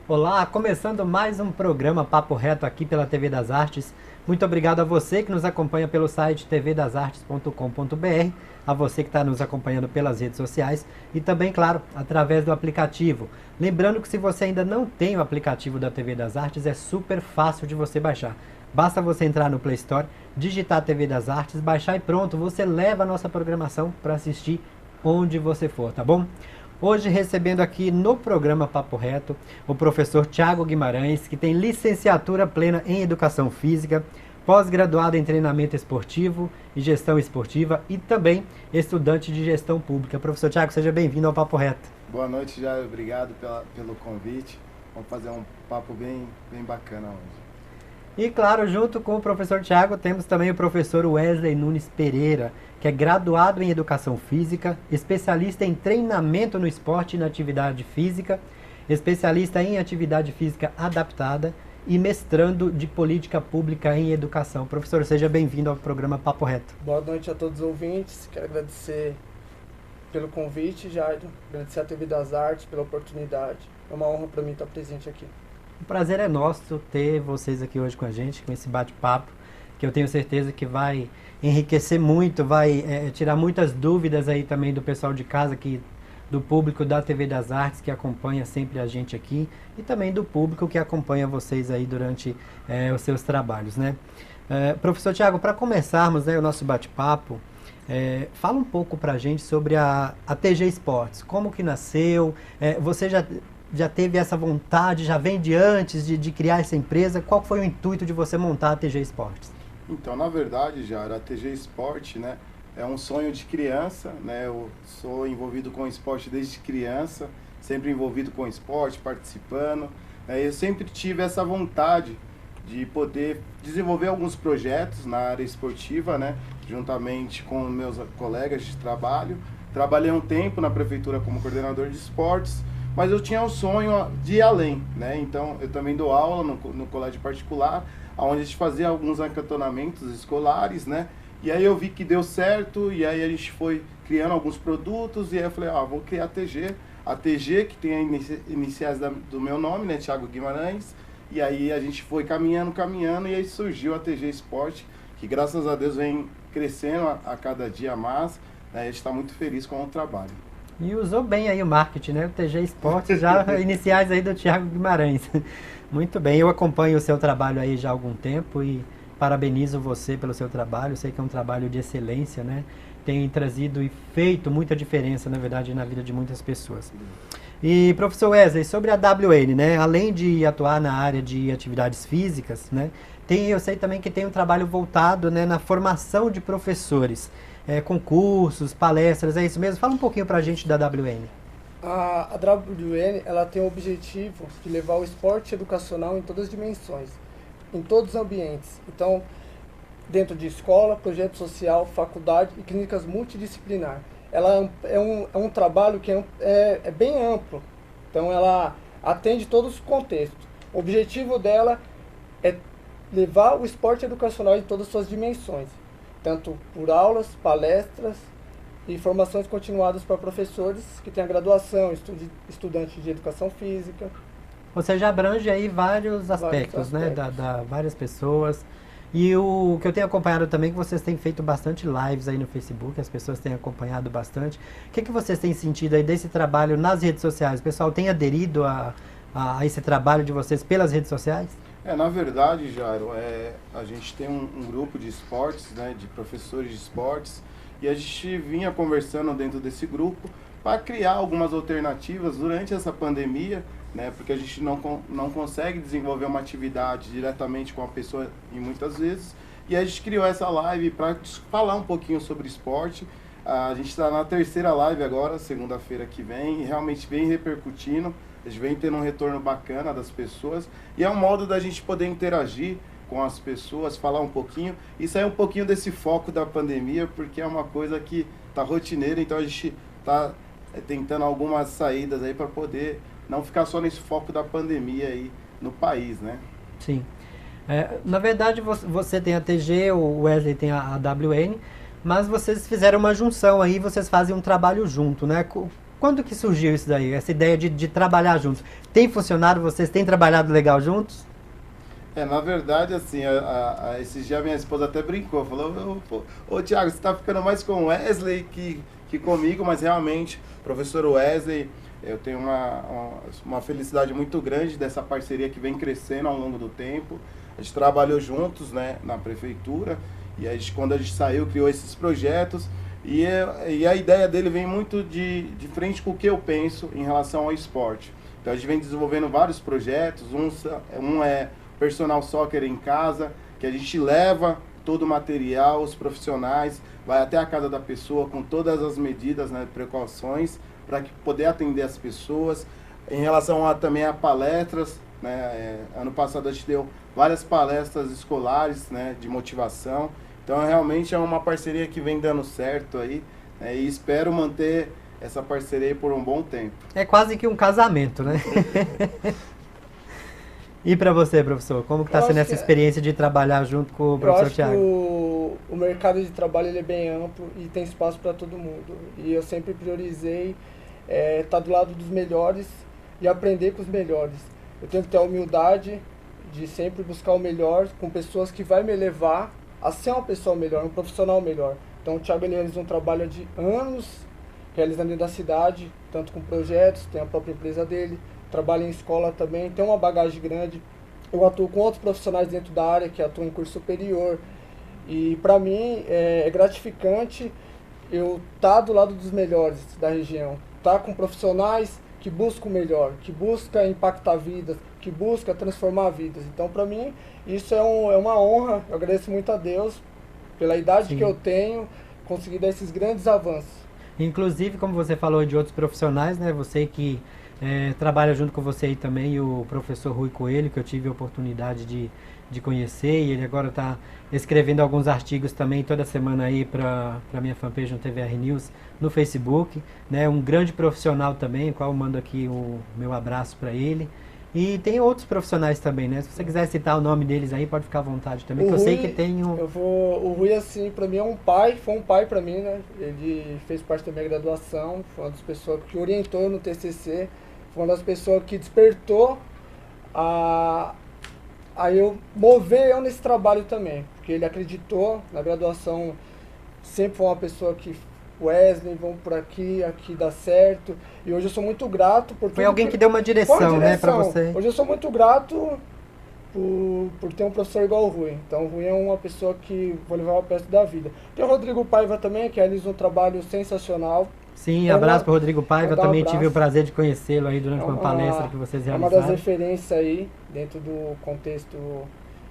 Olá, começando mais um programa Papo Reto aqui pela TV das Artes. Muito obrigado a você que nos acompanha pelo site tvdasartes.com.br, a você que está nos acompanhando pelas redes sociais e também, claro, através do aplicativo. Lembrando que se você ainda não tem o aplicativo da TV das Artes, é super fácil de você baixar. Basta você entrar no Play Store, digitar TV das Artes, baixar e pronto, você leva a nossa programação para assistir onde você for, tá bom? Hoje recebendo aqui no programa Papo Reto o professor Thiago Guimarães, que tem licenciatura plena em Educação Física, pós-graduado em Treinamento Esportivo e Gestão Esportiva e também estudante de Gestão Pública. Professor Thiago, seja bem-vindo ao Papo Reto. Boa noite, Jair. Obrigado pelo convite. Vamos fazer um papo bem bacana hoje. E claro, junto com o professor Thiago, temos também o professor Wesley Nunes Pereira, que é graduado em Educação Física, especialista em treinamento no esporte e na atividade física, especialista em atividade física adaptada e mestrando de Política Pública em Educação. Professor, seja bem-vindo ao programa Papo Reto. Boa noite a todos os ouvintes. Quero agradecer pelo convite, Jair. Agradecer à TV das Artes pela oportunidade. É uma honra para mim estar presente aqui. O prazer é nosso ter vocês aqui hoje com a gente, com esse bate-papo, que eu tenho certeza que vai enriquecer muito, vai tirar muitas dúvidas aí também do pessoal de casa, do público da TV das Artes, que acompanha sempre a gente aqui, e também do público que acompanha vocês aí durante os seus trabalhos, né? Professor Thiago, para começarmos, né, o nosso bate-papo, fala um pouco para a gente sobre a TG Esportes, como que nasceu, você já teve essa vontade, já vem de antes de criar essa empresa? Qual foi o intuito de você montar a TG Esportes? Então, na verdade, Jair, a TG Esporte, né, é um sonho de criança, né? Eu sou envolvido com esporte desde criança, sempre envolvido com esporte, participando. Eu sempre tive essa vontade de poder desenvolver alguns projetos na área esportiva, né, juntamente com meus colegas de trabalho. Trabalhei um tempo na prefeitura como coordenador de esportes, mas eu tinha o sonho de ir além, né? Então eu também dou aula no colégio particular, onde a gente fazia alguns acantonamentos escolares, né? E aí eu vi que deu certo, e aí a gente foi criando alguns produtos, e aí eu falei, vou criar a TG que tem as iniciais do meu nome, né, Thiago Guimarães, e aí a gente foi caminhando, e aí surgiu a TG Esporte, que graças a Deus vem crescendo a cada dia mais, né? A gente está muito feliz com o trabalho. E usou bem aí o marketing, né? O TG Esportes, já iniciais aí do Thiago Guimarães. Muito bem, eu acompanho o seu trabalho aí já há algum tempo e parabenizo você pelo seu trabalho. Sei que é um trabalho de excelência, né? Tem trazido e feito muita diferença, na verdade, na vida de muitas pessoas. E, professor Wesley, sobre a WN, né? Além de atuar na área de atividades físicas, né? Eu sei também que tem um trabalho voltado, né, na formação de professores. Concursos, palestras, é isso mesmo? Fala um pouquinho pra gente da WN. A WN, ela tem o objetivo de levar o esporte educacional em todas as dimensões, em todos os ambientes. Então, dentro de escola, projeto social, faculdade e clínicas multidisciplinar. Ela é um trabalho que é bem amplo, então ela atende todos os contextos. O objetivo dela é levar o esporte educacional em todas as suas dimensões, tanto por aulas, palestras e formações continuadas para professores que têm a graduação, estudantes de educação física. Ou seja, abrange aí vários aspectos, né, várias pessoas. E o que eu tenho acompanhado também, que vocês têm feito bastante lives aí no Facebook, as pessoas têm acompanhado bastante. O que vocês têm sentido aí desse trabalho nas redes sociais? O pessoal tem aderido a esse trabalho de vocês pelas redes sociais? Na verdade, Jairo, a gente tem um grupo de esportes, né, de professores de esportes, e a gente vinha conversando dentro desse grupo para criar algumas alternativas durante essa pandemia, né, porque a gente não consegue desenvolver uma atividade diretamente com a pessoa em muitas vezes, e a gente criou essa live para falar um pouquinho sobre esporte. A gente está na terceira live agora, segunda-feira que vem, e realmente vem repercutindo. A gente vem tendo um retorno bacana das pessoas, e é um modo da gente poder interagir com as pessoas, falar um pouquinho e sair um pouquinho desse foco da pandemia, porque é uma coisa que está rotineira, então a gente está tentando algumas saídas aí para poder não ficar só nesse foco da pandemia aí no país, né? Sim. Na verdade, você tem a TG, o Wesley tem a WN, mas vocês fizeram uma junção aí, vocês fazem um trabalho junto, né? Quando que surgiu isso daí, essa ideia de trabalhar juntos? Tem funcionado? Vocês têm trabalhado legal juntos? Na verdade, assim, esses dias minha esposa até brincou, falou, ô Thiago, você tá ficando mais com o Wesley que comigo, mas realmente, professor Wesley, eu tenho uma felicidade muito grande dessa parceria que vem crescendo ao longo do tempo. A gente trabalhou juntos, né, na prefeitura, e quando a gente saiu, criou esses projetos, e a ideia dele vem muito de frente com o que eu penso em relação ao esporte. Então a gente vem desenvolvendo vários projetos, um é Personal Soccer em Casa, que a gente leva todo o material, os profissionais, vai até a casa da pessoa com todas as medidas, né, precauções, para poder atender as pessoas. Em relação também a palestras, né, ano passado a gente deu várias palestras escolares, né, de motivação. Então realmente é uma parceria que vem dando certo aí, né, e espero manter essa parceria aí por um bom tempo. É quase que um casamento, né? E para você, professor, como que está sendo essa experiência de trabalhar junto com o professor Thiago? O mercado de trabalho ele é bem amplo e tem espaço para todo mundo. E eu sempre priorizei estar do lado dos melhores e aprender com os melhores. Eu tenho que ter a humildade de sempre buscar o melhor com pessoas que vai me levar a ser uma pessoa melhor, um profissional melhor. Então o Thiago ele realiza um trabalho de anos realizando dentro da cidade, tanto com projetos, tem a própria empresa dele, trabalha em escola também, tem uma bagagem grande. Eu atuo com outros profissionais dentro da área que atuam em curso superior. E para mim é gratificante eu estar do lado dos melhores da região, estar com profissionais que buscam o melhor, que buscam impactar vidas, que buscam transformar vidas. Então para mim isso é uma honra, eu agradeço muito a Deus pela idade que eu tenho, conseguir dar esses grandes avanços. Inclusive, como você falou de outros profissionais, né? Você que trabalha junto com você aí também, o professor Rui Coelho, que eu tive a oportunidade de conhecer, e ele agora está escrevendo alguns artigos também toda semana aí para a minha fanpage no TVR News no Facebook, né? Um grande profissional também, qual eu mando aqui o meu abraço para ele. E tem outros profissionais também, né? Se você quiser citar o nome deles aí, pode ficar à vontade também, que eu sei que tem um... O Rui, assim, pra mim é um pai, foi um pai pra mim, né? Ele fez parte da minha graduação, foi uma das pessoas que orientou no TCC, foi uma das pessoas que despertou a eu mover eu nesse trabalho também, porque ele acreditou na graduação, sempre foi uma pessoa que Wesley, vamos por aqui dá certo. E hoje eu sou muito grato por... Foi alguém que deu uma direção, né, pra você. Hoje eu sou muito grato por ter um professor igual o Rui. Então o Rui é uma pessoa que vou levar ao resto da vida. Tem o Rodrigo Paiva também, que realiza um trabalho sensacional. Sim, abraço para o Rodrigo Paiva, também tive o prazer de conhecê-lo aí durante uma palestra que vocês realizaram. É uma das referências aí, dentro do contexto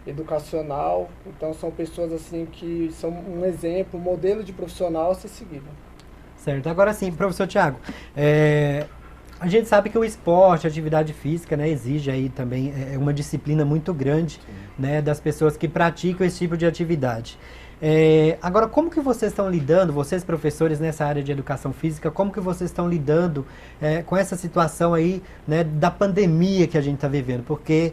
educacional. Então são pessoas assim que são um exemplo, um modelo de profissional a ser seguido. Certo. Agora sim, professor Thiago, a gente sabe que o esporte, a atividade física, né, exige aí também uma disciplina muito grande, né, das pessoas que praticam esse tipo de atividade. Agora, como que vocês estão lidando, vocês professores nessa área de educação física, como que vocês estão lidando com essa situação aí, né, da pandemia que a gente está vivendo? Porque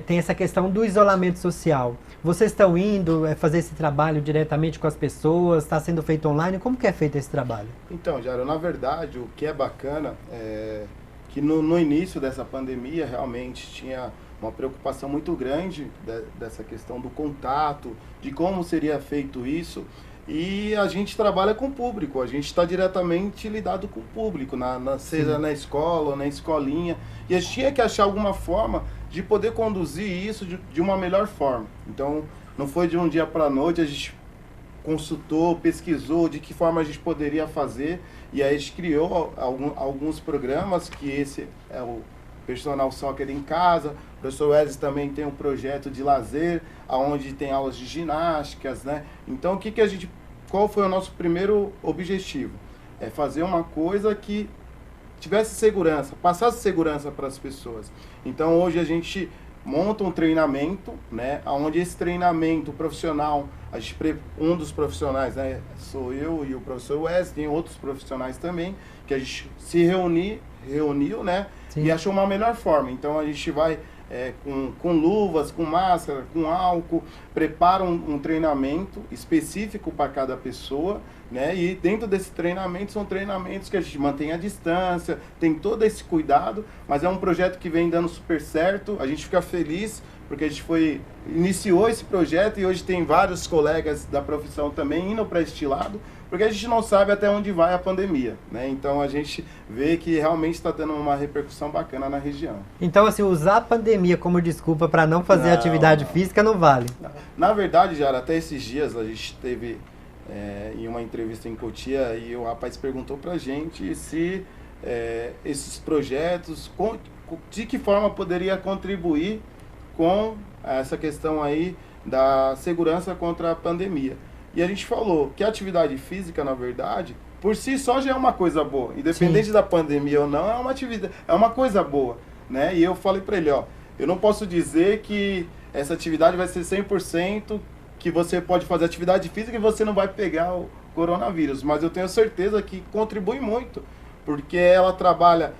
tem essa questão do isolamento social. Vocês estão indo fazer esse trabalho diretamente com as pessoas? Está sendo feito online? Como que é feito esse trabalho? Então, Jairo, na verdade, o que é bacana é que no início dessa pandemia realmente tinha uma preocupação muito grande dessa questão do contato, de como seria feito isso, e a gente trabalha com o público, a gente está diretamente lidado com o público, seja na escola ou na escolinha, e a gente tinha que achar alguma forma de poder conduzir isso de uma melhor forma. Então, não foi de um dia para a noite, a gente consultou, pesquisou de que forma a gente poderia fazer, e aí a gente criou alguns programas, que esse é o Personal Soccer em Casa. O professor Wesley também tem um projeto de lazer, onde tem aulas de ginásticas, né? Então, qual foi o nosso primeiro objetivo? É fazer uma coisa que tivesse segurança, passasse segurança para as pessoas. Então, hoje a gente monta um treinamento, né? Onde esse treinamento profissional, um dos profissionais, né, sou eu e o professor Wesley, tem outros profissionais também, que a gente se reuniu, né? Sim. E achou uma melhor forma. Então a gente vai com luvas, com máscara, com álcool, preparam um treinamento específico para cada pessoa, né? E dentro desse treinamento são treinamentos que a gente mantém a distância, tem todo esse cuidado, mas é um projeto que vem dando super certo, a gente fica feliz porque a gente iniciou esse projeto e hoje tem vários colegas da profissão também indo para este lado, porque a gente não sabe até onde vai a pandemia, né? Então a gente vê que realmente está tendo uma repercussão bacana na região. Então, assim, usar a pandemia como desculpa para não fazer atividade física não vale. Na verdade, Jara, até esses dias a gente teve em uma entrevista em Cotia e o rapaz perguntou pra gente se esses projetos, de que forma poderia contribuir com essa questão aí da segurança contra a pandemia. E a gente falou que a atividade física, na verdade, por si só já é uma coisa boa. Independente da pandemia ou não, é uma atividade, é uma coisa boa, né? E eu falei para ele, eu não posso dizer que essa atividade vai ser 100%, que você pode fazer atividade física e você não vai pegar o coronavírus, mas eu tenho certeza que contribui muito, porque ela trabalha.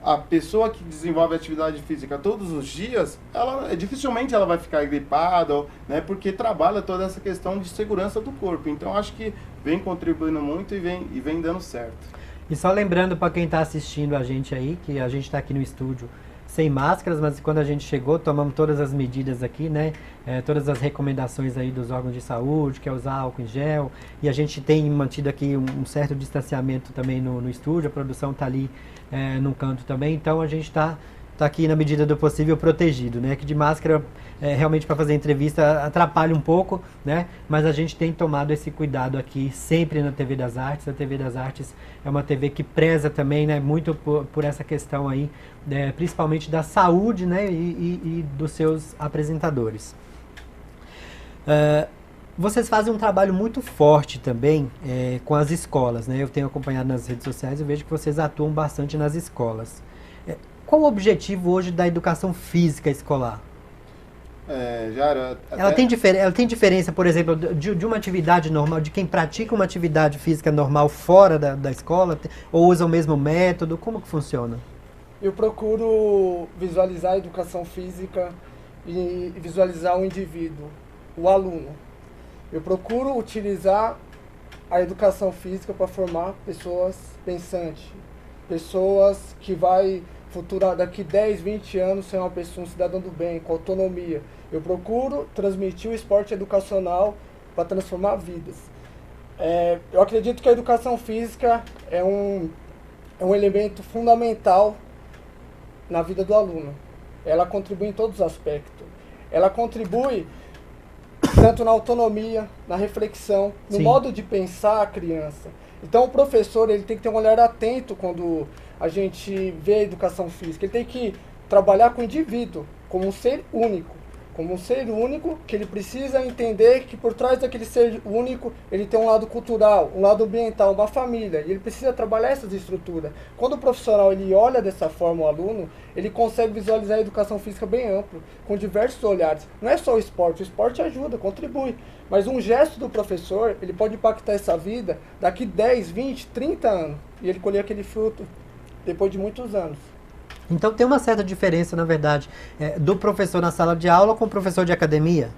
A pessoa que desenvolve atividade física todos os dias, dificilmente ela vai ficar gripada, né, porque trabalha toda essa questão de segurança do corpo. Então, acho que vem contribuindo muito e vem dando certo. E só lembrando para quem está assistindo a gente aí, que a gente está aqui no estúdio sem máscaras, mas quando a gente chegou, tomamos todas as medidas aqui, né? Todas as recomendações aí dos órgãos de saúde, que é usar álcool em gel, e a gente tem mantido aqui um certo distanciamento também no estúdio, a produção está ali num canto também, então a gente está aqui na medida do possível protegido, né? Que de máscara realmente para fazer entrevista atrapalha um pouco, né? Mas a gente tem tomado esse cuidado aqui sempre na TV das Artes. A TV das Artes é uma TV que preza também, né? Muito por essa questão aí, principalmente da saúde, né? E dos seus apresentadores. Vocês fazem um trabalho muito forte também com as escolas, né? Eu tenho acompanhado nas redes sociais e vejo que vocês atuam bastante nas escolas. Qual o objetivo hoje da educação física escolar? Jara, ela tem diferença, por exemplo, de uma atividade normal, de quem pratica uma atividade física normal fora da escola, ou usa o mesmo método? Como que funciona? Eu procuro visualizar a educação física e visualizar o indivíduo, o aluno. Eu procuro utilizar a educação física para formar pessoas pensantes, pessoas que vai daqui 10, 20 anos ser uma pessoa, um cidadão do bem, com autonomia. Eu procuro transmitir o esporte educacional para transformar vidas. Eu acredito que a educação física é um elemento fundamental na vida do aluno. Ela contribui em todos os aspectos. Ela contribui tanto na autonomia, na reflexão, no modo de pensar a criança. Então o professor ele tem que ter um olhar atento quando a gente vê a educação física. Ele tem que trabalhar com o indivíduo como um ser único. Como um ser único que ele precisa entender que por trás daquele ser único ele tem um lado cultural, um lado ambiental, uma família. E ele precisa trabalhar essas estruturas. Quando o profissional ele olha dessa forma o aluno, ele consegue visualizar a educação física bem ampla, com diversos olhares. Não é só o esporte ajuda, contribui. Mas um gesto do professor, ele pode impactar essa vida daqui 10, 20, 30 anos. E ele colher aquele fruto depois de muitos anos. Então tem uma certa diferença, na verdade, do professor na sala de aula com o professor de academia?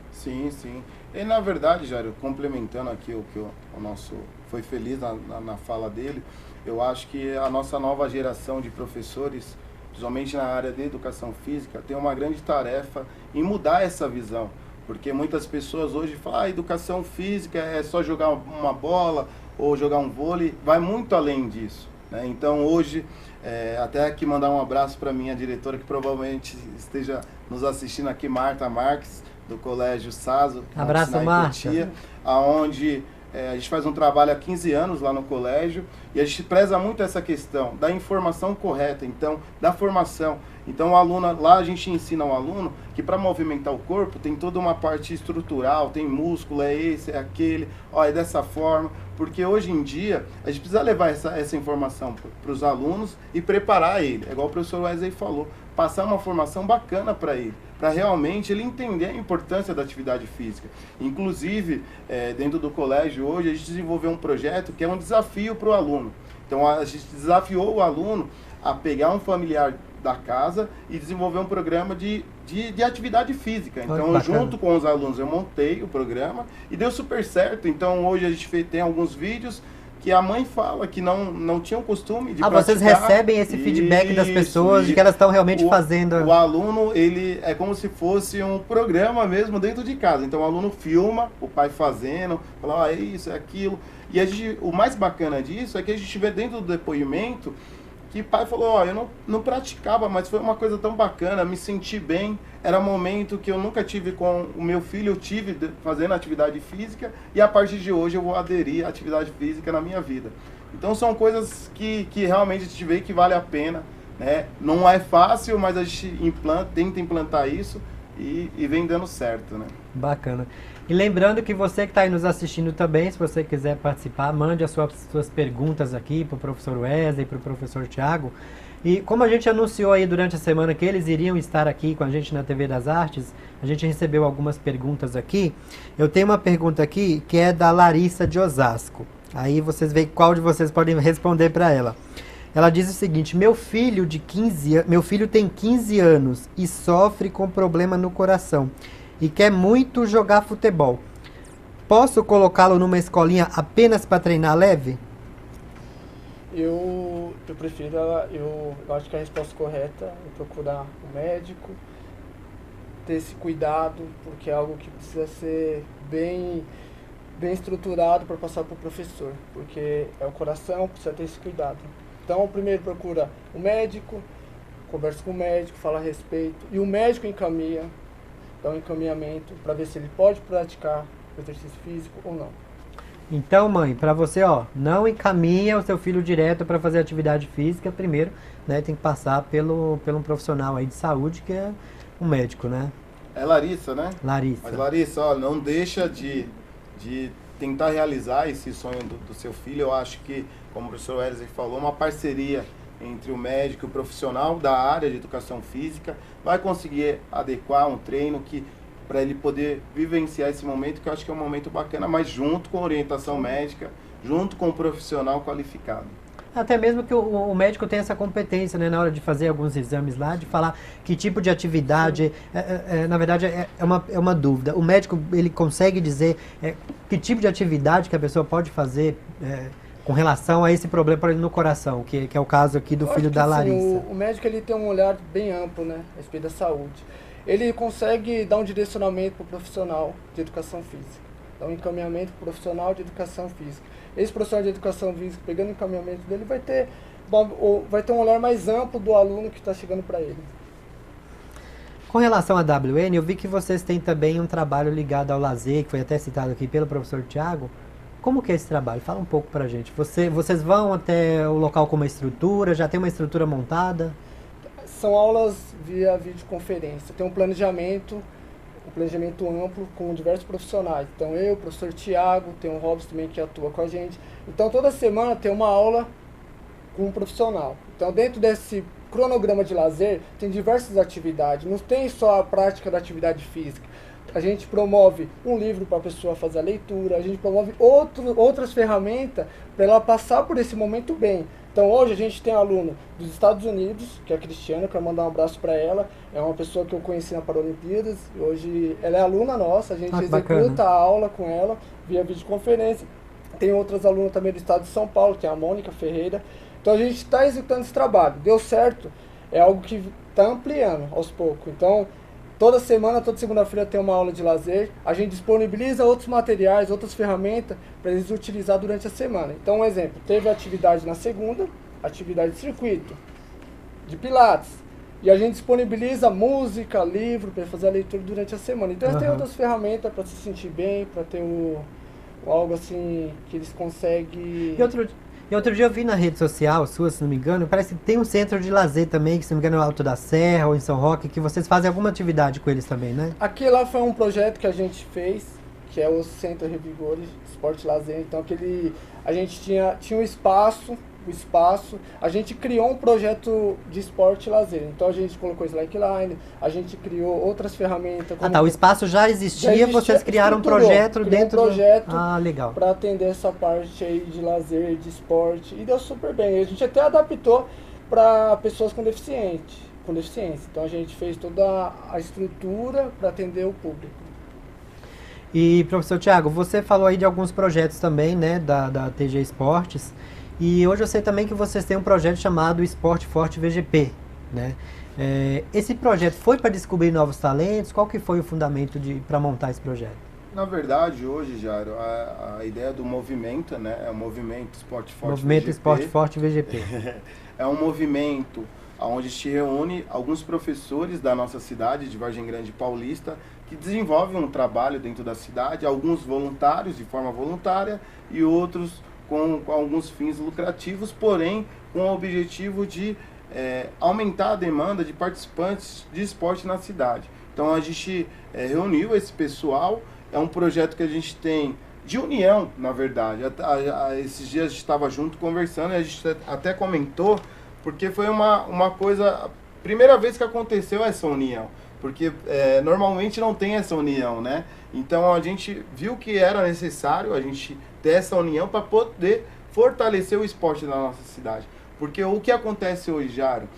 Sim, sim. E na verdade, Jairo, complementando aqui o que o nosso foi feliz na fala dele, eu acho que a nossa nova geração de professores, principalmente na área de educação física, tem uma grande tarefa em mudar essa visão. Porque muitas pessoas hoje falam, educação física é só jogar uma bola ou jogar um vôlei, vai muito além disso. Então hoje, até aqui mandar um abraço para minha diretora que provavelmente esteja nos assistindo aqui, Marta Marques, do Colégio Saso. Abraço, Marta. Onde a gente faz um trabalho há 15 anos lá no colégio e a gente preza muito essa questão da informação correta, então, da formação. Então o aluno, lá a gente ensina ao aluno que para movimentar o corpo tem toda uma parte estrutural, tem músculo, é esse, é aquele, é dessa forma, porque hoje em dia a gente precisa levar essa informação para os alunos e preparar ele, igual o professor Wesley falou, passar uma formação bacana para ele, para realmente ele entender a importância da atividade física. Inclusive, dentro do colégio hoje a gente desenvolveu um projeto que é um desafio para o aluno. Então a gente desafiou o aluno a pegar um familiar da casa e desenvolver um programa de atividade física. Olha Então, que bacana. junto com os alunos, eu montei o programa e deu super certo. Então, hoje a gente tem alguns vídeos que a mãe fala que não tinha o costume de praticar. Vocês recebem esse feedback das pessoas de que elas estão realmente fazendo... O aluno, ele é como se fosse um programa mesmo dentro de casa. Então o aluno filma o pai fazendo, fala, é isso, é aquilo. E o mais bacana disso é que a gente vê dentro do depoimento que o pai falou, eu não praticava, mas foi uma coisa tão bacana, me senti bem. Era um momento que eu nunca tive com o meu filho, eu tive fazendo atividade física e a partir de hoje eu vou aderir à atividade física na minha vida. Então são coisas que realmente a gente vê que vale a pena, né? Não é fácil, mas a gente tenta implantar isso e vem dando certo, né? Bacana. E lembrando que você que está aí nos assistindo também, se você quiser participar, mande as suas perguntas aqui para o professor Wesley, para o professor Thiago. E como a gente anunciou aí durante a semana que eles iriam estar aqui com a gente na TV das Artes, a gente recebeu algumas perguntas aqui. Eu tenho uma pergunta aqui que é da Larissa de Osasco. Aí vocês veem qual de vocês podem responder para ela. Ela diz o seguinte, meu filho tem 15 anos e sofre com problema no coração e quer muito jogar futebol. Posso colocá-lo numa escolinha apenas para treinar leve? Eu prefiro, eu acho que a resposta correta é procurar um médico, ter esse cuidado, porque é algo que precisa ser bem estruturado para passar para o professor, porque é o coração, precisa ter esse cuidado. Então, primeiro procura o médico, conversa com o médico, fala a respeito, e o médico encaminha, dá um encaminhamento para ver se ele pode praticar o exercício físico ou não. Então, mãe, para você, não encaminha o seu filho direto para fazer atividade física primeiro, né? Tem que passar pelo um profissional aí de saúde, que é um médico, né? É Larissa, né? Larissa. Mas Larissa, não deixa de tentar realizar esse sonho do seu filho. Eu acho que, como o professor Wesley falou, uma parceria entre o médico e o profissional da área de educação física vai conseguir adequar um treino para ele poder vivenciar esse momento, que eu acho que é um momento bacana, mas junto com a orientação médica, junto com o profissional qualificado. Até mesmo que o médico tem essa competência, né, na hora de fazer alguns exames lá, de falar que tipo de atividade, na verdade é uma dúvida. O médico, ele consegue dizer que tipo de atividade que a pessoa pode fazer com relação a esse problema por exemplo, no coração, que é o caso aqui do filho da Larissa. O médico, ele tem um olhar bem amplo, né, a respeito da saúde. Ele consegue dar um direcionamento para o profissional de educação física, dar um encaminhamento para o profissional de educação física. Esse profissional de educação física, pegando o encaminhamento dele, vai ter um olhar mais amplo do aluno que está chegando para ele. Com relação à WN, eu vi que vocês têm também um trabalho ligado ao lazer, que foi até citado aqui pelo professor Thiago. Como que é esse trabalho? Fala um pouco pra gente. Vocês vão até o local com uma estrutura, já tem uma estrutura montada? São aulas via videoconferência. Tem um planejamento amplo com diversos profissionais. Então eu, o professor Thiago, tem o Robson também que atua com a gente. Então toda semana tem uma aula com um profissional. Então dentro desse cronograma de lazer tem diversas atividades. Não tem só a prática da atividade física. A gente promove um livro para a pessoa fazer a leitura, a gente promove outras ferramentas para ela passar por esse momento bem. Então hoje a gente tem um aluno dos Estados Unidos, que é a Cristiana, quero mandar um abraço para ela. É uma pessoa que eu conheci na Paralimpíadas, hoje ela é aluna nossa, a gente executa a aula com ela via videoconferência. Tem outras alunas também do estado de São Paulo, que é a Mônica Ferreira. Então a gente está executando esse trabalho. Deu certo, é algo que está ampliando aos poucos. Então toda semana, toda segunda-feira tem uma aula de lazer. A gente disponibiliza outros materiais, outras ferramentas para eles utilizar durante a semana. Então, um exemplo, teve atividade na segunda, atividade de circuito, de pilates. E a gente disponibiliza música, livro, para fazer a leitura durante a semana. Então, tem outras ferramentas para se sentir bem, para ter algo assim que eles conseguem... E outro dia eu vi na rede social sua, se não me engano, parece que tem um centro de lazer também, que se não me engano é no Alto da Serra ou em São Roque, que vocês fazem alguma atividade com eles também, né? Aqui lá foi um projeto que a gente fez, que é o Centro Revigore Esporte e Lazer. Então a gente tinha um espaço, a gente criou um projeto de esporte e lazer. Então a gente colocou slackline, a gente criou outras ferramentas. O espaço já existia, vocês criaram um projeto dentro um projeto legal, para atender essa parte aí de lazer, de esporte, e deu super bem. A gente até adaptou para pessoas com deficiente. com deficiência. Então a gente fez toda a estrutura para atender o público. E, professor Tiago, você falou aí de alguns projetos também, né, da TG Esportes, e hoje eu sei também que vocês têm um projeto chamado Esporte Forte VGP, né? Esse projeto foi para descobrir novos talentos? Qual que foi o fundamento para montar esse projeto? Na verdade, hoje, Jairo, a ideia do movimento, né, é o movimento Esporte Forte Movimento VGP. Esporte Forte VGP. É um movimento onde se reúne alguns professores da nossa cidade, de Vargem Grande Paulista, que desenvolvem um trabalho dentro da cidade, alguns voluntários, de forma voluntária, e outros com alguns fins lucrativos, porém com o objetivo de aumentar a demanda de participantes de esporte na cidade. Então a gente reuniu esse pessoal, é um projeto que a gente tem de união, na verdade. Esses dias a gente estava junto conversando e a gente até comentou, porque foi uma coisa, primeira vez que aconteceu essa união, porque normalmente não tem essa união, né? Então a gente viu que era necessário a gente ter essa união para poder fortalecer o esporte da nossa cidade. Porque o que acontece hoje, Jário,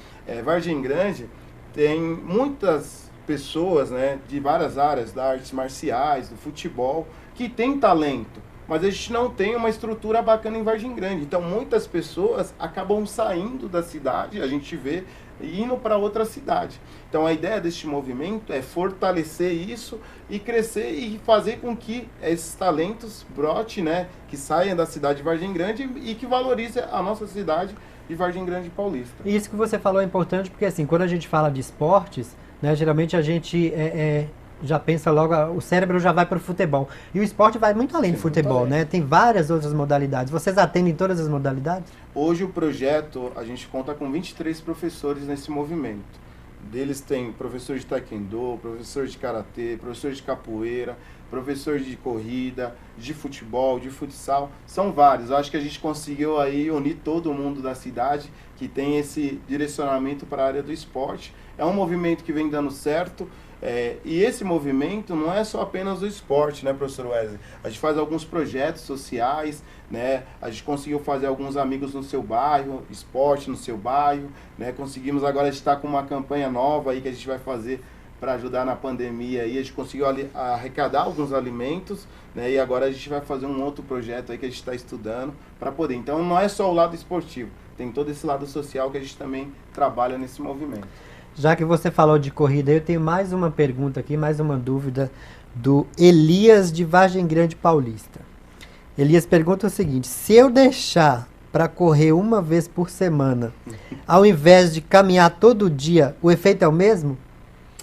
Vargem Grande tem muitas pessoas, né, de várias áreas, das artes marciais, do futebol, que tem talento, mas a gente não tem uma estrutura bacana em Vargem Grande. Então muitas pessoas acabam saindo da cidade, a gente vê, indo para outra cidade. Então a ideia deste movimento é fortalecer isso e crescer e fazer com que esses talentos brotem, né, que saiam da cidade de Vargem Grande e que valorize a nossa cidade de Vargem Grande Paulista. E isso que você falou é importante porque, assim, quando a gente fala de esportes, né, geralmente a gente já pensa logo, o cérebro já vai para o futebol. E o esporte vai muito além do futebol, né? Tem várias outras modalidades. Vocês atendem todas as modalidades? Hoje o projeto, a gente conta com 23 professores nesse movimento. Deles tem professor de taekwondo, professor de karatê, professor de capoeira, professor de corrida, de futebol, de futsal. São vários. Eu acho que a gente conseguiu aí unir todo mundo da cidade que tem esse direcionamento para a área do esporte. É um movimento que vem dando certo. E esse movimento não é só apenas o esporte, né, professor Wesley? A gente faz alguns projetos sociais, né? A gente conseguiu fazer alguns amigos no seu bairro, esporte no seu bairro, né? Conseguimos agora estar com uma campanha nova aí que a gente vai fazer para ajudar na pandemia aí. A gente conseguiu arrecadar alguns alimentos, né? E agora a gente vai fazer um outro projeto aí que a gente está estudando para poder. Então não é só o lado esportivo, tem todo esse lado social que a gente também trabalha nesse movimento. Já que você falou de corrida, eu tenho mais uma pergunta aqui, mais uma dúvida do Elias de Vargem Grande Paulista. Elias pergunta o seguinte: se eu deixar para correr uma vez por semana, ao invés de caminhar todo dia, o efeito é o mesmo?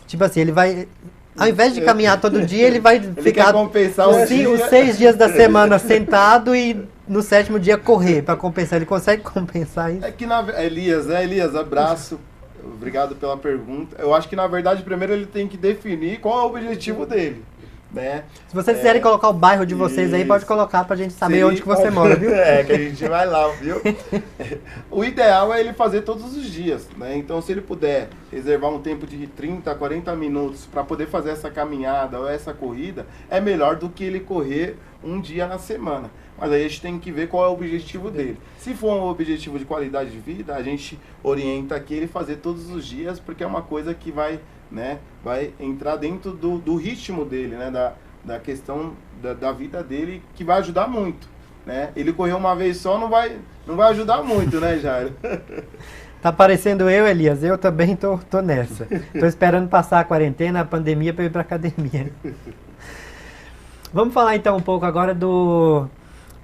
Tipo assim, ele vai, ao invés de caminhar todo dia, ele vai ficar os 6 dias da semana sentado e no 7º dia correr para compensar. Ele consegue compensar isso? É que Elias, abraço. Obrigado pela pergunta. Eu acho que, na verdade, primeiro ele tem que definir qual é o objetivo dele, né? Se vocês quiserem colocar o bairro de vocês aí, pode colocar pra gente saber onde que você mora, viu? Que a gente vai lá, viu? O ideal é ele fazer todos os dias, né? Então, se ele puder reservar um tempo de 30, 40 minutos para poder fazer essa caminhada ou essa corrida, é melhor do que ele correr um dia na semana. Mas aí a gente tem que ver qual é o objetivo dele. Se for um objetivo de qualidade de vida, a gente orienta aqui ele fazer todos os dias, porque é uma coisa que vai, né, vai entrar dentro do ritmo dele, né, da questão da vida dele, que vai ajudar muito, né? Ele correr uma vez só não vai ajudar muito, né, Jairo? Tá parecendo eu, Elias. Eu também tô nessa. Tô esperando passar a quarentena, a pandemia, para ir pra academia. Vamos falar então um pouco agora do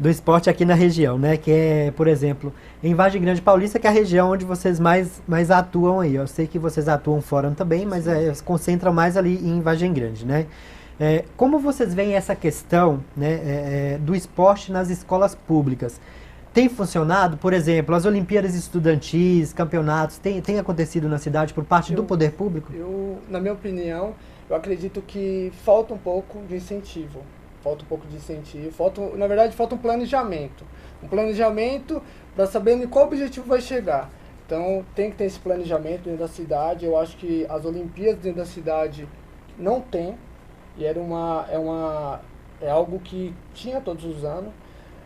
esporte aqui na região, né? Que é, por exemplo, em Vargem Grande Paulista, que é a região onde vocês mais atuam aí. Eu sei que vocês atuam fora também, mas se concentram mais ali em Vargem Grande, né? Como vocês veem essa questão, né, do esporte nas escolas públicas? Tem funcionado? Por exemplo, as Olimpíadas Estudantis, campeonatos, tem acontecido na cidade por parte do poder público? Na minha opinião, eu acredito que falta um pouco de incentivo. Na verdade, falta um planejamento. Um planejamento para saber em qual objetivo vai chegar. Então, tem que ter esse planejamento dentro da cidade. Eu acho que as Olimpíadas dentro da cidade não tem. E é algo que tinha todos os anos.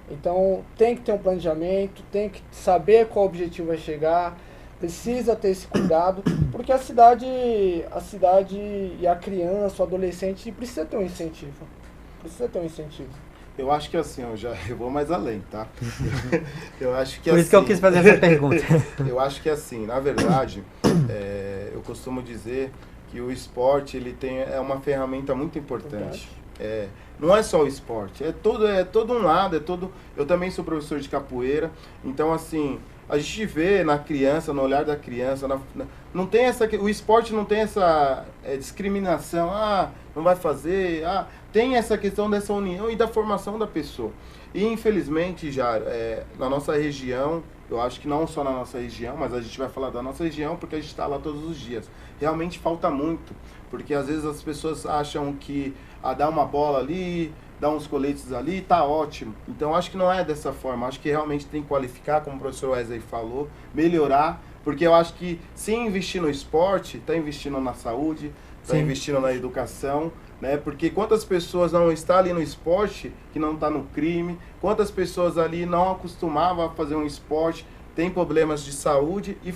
Então, tem que ter um planejamento, tem que saber qual objetivo vai chegar. Precisa ter esse cuidado, porque a cidade e a criança, o adolescente precisa ter um incentivo. Precisa ter um incentivo. Eu acho que assim, eu vou mais além, tá? Eu acho que Por isso que eu quis fazer essa pergunta. Eu acho que assim, na verdade, eu costumo dizer que o esporte é uma ferramenta muito importante. Não é só o esporte, é todo um lado, eu também sou professor de capoeira, então assim, a gente vê na criança, no olhar da criança, não tem o esporte não tem essa discriminação, não vai fazer, tem essa questão dessa união e da formação da pessoa. E infelizmente, já na nossa região, eu acho que não só na nossa região, mas a gente vai falar da nossa região porque a gente está lá todos os dias. Realmente falta muito, porque às vezes as pessoas acham que dar uma bola ali, dar uns coletes ali, tá ótimo. Então acho que não é dessa forma, acho que realmente tem que qualificar, como o professor Wesley falou, melhorar, porque eu acho que se investir no esporte, está investindo na saúde, está investindo na educação, né? Porque quantas pessoas não estão ali no esporte que não está no crime, quantas pessoas ali não acostumavam a fazer um esporte, tem problemas de saúde e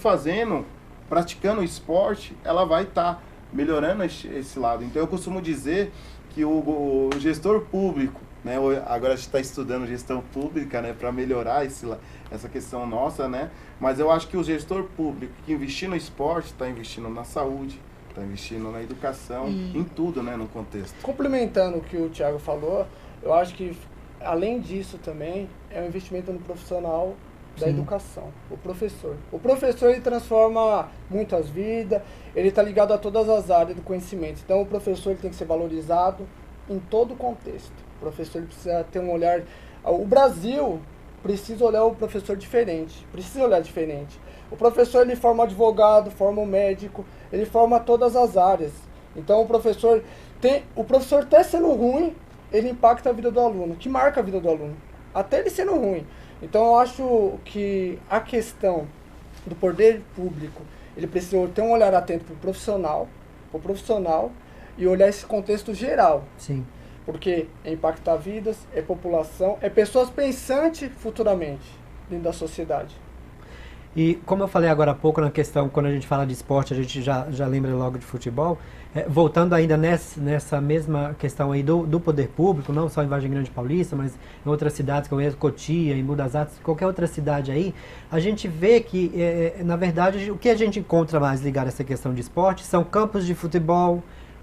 praticando o esporte, ela vai estar melhorando esse lado. Então eu costumo dizer que o gestor público, né, agora a gente está estudando gestão pública, né, para melhorar essa questão nossa, né, mas eu acho que o gestor público que investir no esporte está investindo na saúde, está investindo na educação, em tudo, né, no contexto. Complementando o que o Thiago falou, eu acho que além disso também é um investimento no profissional da educação, o professor. O professor, ele transforma muitas vidas, ele está ligado a todas as áreas do conhecimento. Então o professor, ele tem que ser valorizado em todo o contexto. O professor, ele precisa ter um olhar... O Brasil precisa olhar o professor diferente, O professor, ele forma advogado, forma um médico, ele forma todas as áreas. Então o professor até sendo ruim, ele impacta a vida do aluno, que marca a vida do aluno, até ele sendo ruim. Então eu acho que a questão do poder público, ele precisa ter um olhar atento para o profissional e olhar esse contexto geral. Sim. Porque é impactar vidas, é população, é pessoas pensantes futuramente dentro da sociedade. E como eu falei agora há pouco na questão, quando a gente fala de esporte, a gente já lembra logo de futebol. Voltando ainda nessa mesma questão aí do poder público, não só em Vargem Grande Paulista, mas em outras cidades, como Cotia, em Budas Artes, qualquer outra cidade aí, a gente vê que, na verdade, o que a gente encontra mais ligado a essa questão de esporte são campos de futebol,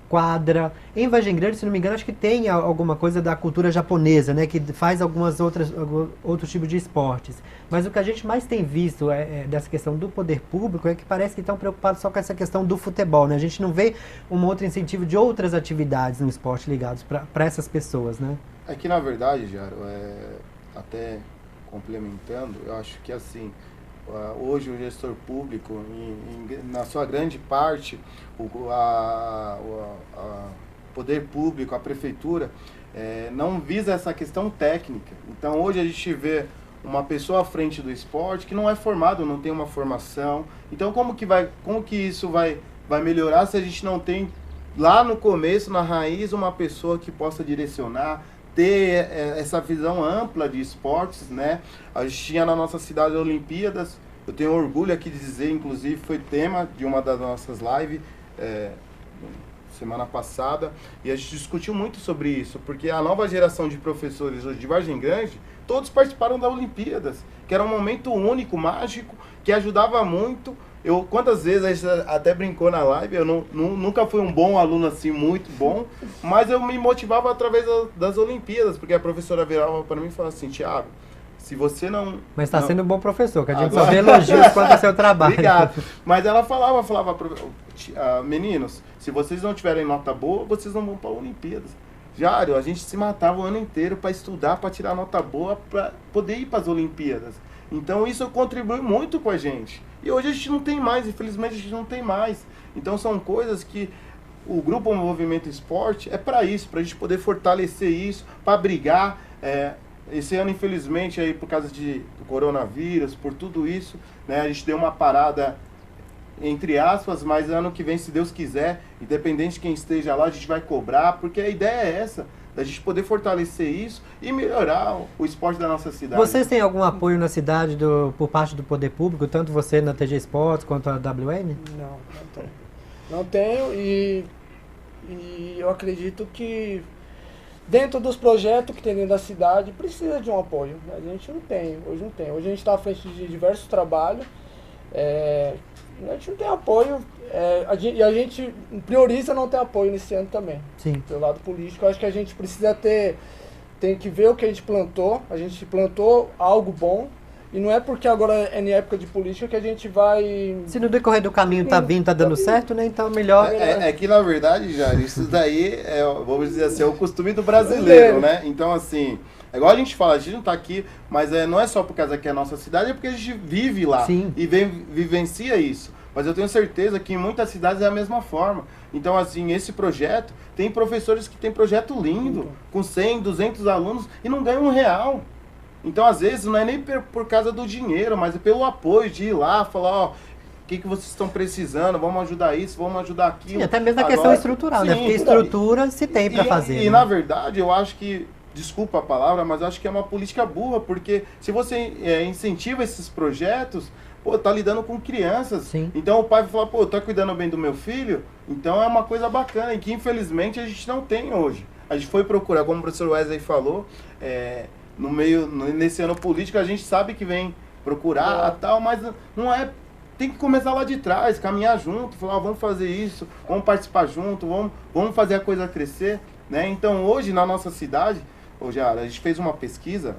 quadra. Em Vargem Grande, se não me engano, acho que tem alguma coisa da cultura japonesa, né, que faz outros tipos de esportes. Mas o que a gente mais tem visto dessa questão do poder público é que parece que estão preocupados só com essa questão do futebol, né? A gente não vê um outro incentivo de outras atividades no esporte ligados para essas pessoas, né? É que, na verdade, Jaro, até complementando, eu acho que assim, hoje o gestor público, na sua grande parte, o poder público, a prefeitura, não visa essa questão técnica. Então hoje a gente vê uma pessoa à frente do esporte que não é formado, não tem uma formação. Então como que isso vai melhorar se a gente não tem lá no começo, na raiz, uma pessoa que possa direcionar, ter essa visão ampla de esportes, né? A gente tinha na nossa cidade Olimpíadas, eu tenho orgulho aqui de dizer, inclusive foi tema de uma das nossas lives semana passada, e a gente discutiu muito sobre isso, porque a nova geração de professores hoje de Vargem Grande, todos participaram da Olimpíadas, que era um momento único, mágico, que ajudava muito. Quantas vezes a gente até brincou na live, eu nunca fui um bom aluno assim, muito bom, mas eu me motivava através das Olimpíadas, porque a professora virava para mim e falava assim: Thiago, se você não... Mas está sendo um bom professor, que a gente só vê elogios quanto ao seu trabalho. Obrigado. Mas ela falava, meninos, se vocês não tiverem nota boa, vocês não vão para a Olimpíadas. Jário, a gente se matava o ano inteiro para estudar, para tirar nota boa, para poder ir para as Olimpíadas. Então isso contribui muito com a gente. E hoje a gente não tem mais, infelizmente a gente não tem mais. Então são coisas que o Grupo Movimento Esporte é para isso, para a gente poder fortalecer isso, para brigar. Esse ano, infelizmente, aí, por causa do coronavírus, por tudo isso, né, a gente deu uma parada, entre aspas, mas ano que vem, se Deus quiser, independente de quem esteja lá, a gente vai cobrar, porque a ideia é essa, da gente poder fortalecer isso e melhorar o esporte da nossa cidade. Vocês têm algum apoio na cidade por parte do poder público, tanto você na TG Esportes quanto a WN? Não tenho. Não tenho e eu acredito que dentro dos projetos que tem dentro da cidade precisa de um apoio. A gente não tem, hoje não tem. Hoje a gente está à frente de diversos trabalhos, a gente não tem apoio, e a gente prioriza não ter apoio nesse ano também. Sim. Pelo lado político, eu acho que a gente precisa tem que ver o que a gente plantou algo bom. E não é porque agora é em época de política que a gente vai... Se no decorrer do caminho tá dando certo, né? Então melhor... É que na verdade, Jair, isso daí vamos dizer assim, é o costume do brasileiro, né? Então assim, é igual a gente fala, a gente não tá aqui, mas não é só por causa que é a nossa cidade, é porque a gente vive lá. Sim. E vivencia isso. Mas eu tenho certeza que em muitas cidades é a mesma forma. Então assim, esse projeto, tem professores que tem projeto lindo, com 100, 200 alunos e não ganham R$1. Então, às vezes, não é nem por causa do dinheiro, mas é pelo apoio de ir lá, falar, ó, o que vocês estão precisando, vamos ajudar isso, vamos ajudar aquilo. Sim, até mesmo a questão estrutural, né? Porque estrutura se tem para fazer. E, né? na verdade, eu acho que, desculpa a palavra, mas eu acho que é uma política burra, porque se você incentiva esses projetos, pô, tá lidando com crianças. Sim. Então o pai vai falar, pô, tá cuidando bem do meu filho, então é uma coisa bacana, e que infelizmente a gente não tem hoje. A gente foi procurar, como o professor Wesley falou, nesse ano político, a gente sabe que vem procurar tal, mas não é. Tem que começar lá de trás, caminhar junto, falar, vamos fazer isso, vamos participar junto, vamos fazer a coisa crescer, né? Então hoje na nossa cidade, a gente fez uma pesquisa,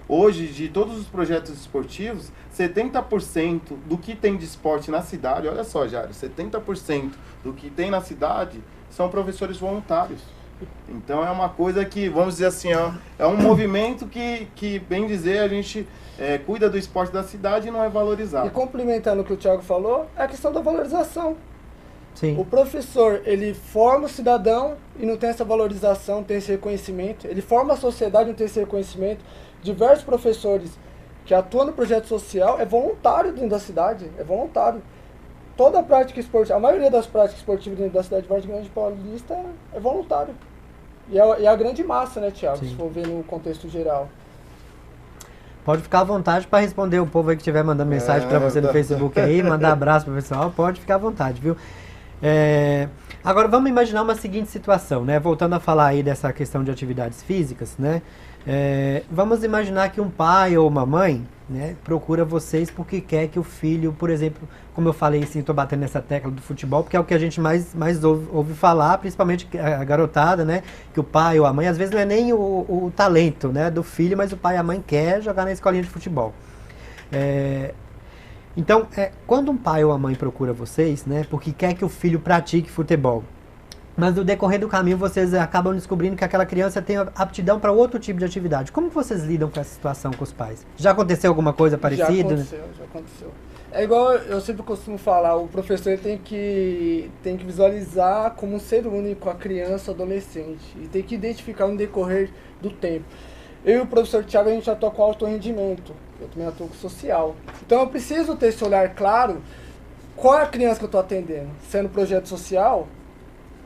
hoje de todos os projetos esportivos, 70% do que tem de esporte na cidade, olha só, Jário, 70% do que tem na cidade são professores voluntários. Então é uma coisa que, vamos dizer assim, é um movimento que, bem dizer, a gente cuida do esporte da cidade e não é valorizado. E complementando o que o Thiago falou, é a questão da valorização. Sim. O professor, ele forma o cidadão e não tem essa valorização, não tem esse reconhecimento. Ele forma a sociedade e não tem esse reconhecimento. Diversos professores que atuam no projeto social é voluntário dentro da cidade, é voluntário. Toda a prática esportiva, a maioria das práticas esportivas dentro da cidade de Vargem Grande Paulista é voluntário. E é a grande massa, né, Thiago? Sim. Se for ver no contexto geral. Pode ficar à vontade para responder o povo aí que estiver mandando mensagem para você no Facebook aí, mandar abraço pro pessoal, pode ficar à vontade, viu? Agora vamos imaginar uma seguinte situação, né? Voltando a falar aí dessa questão de atividades físicas, né? Vamos imaginar que um pai ou uma mãe, né, procura vocês porque quer que o filho, por exemplo, como eu falei assim, estou batendo nessa tecla do futebol, porque é o que a gente mais ouve falar, principalmente a garotada, né, que o pai ou a mãe, às vezes não é nem o talento, né, do filho, mas o pai e a mãe quer jogar na escolinha de futebol. Então, quando um pai ou a mãe procura vocês, né, porque quer que o filho pratique futebol, mas no decorrer do caminho vocês acabam descobrindo que aquela criança tem aptidão para outro tipo de atividade. Como que vocês lidam com essa situação com os pais? Já aconteceu alguma coisa parecida? Já aconteceu. É igual eu sempre costumo falar, o professor tem que visualizar como um ser único a criança, adolescente. E tem que identificar no decorrer do tempo. Eu e o professor Thiago, a gente atua com alto rendimento. Eu também atuo com social. Então eu preciso ter esse olhar claro, qual é a criança que eu estou atendendo? Sendo projeto social,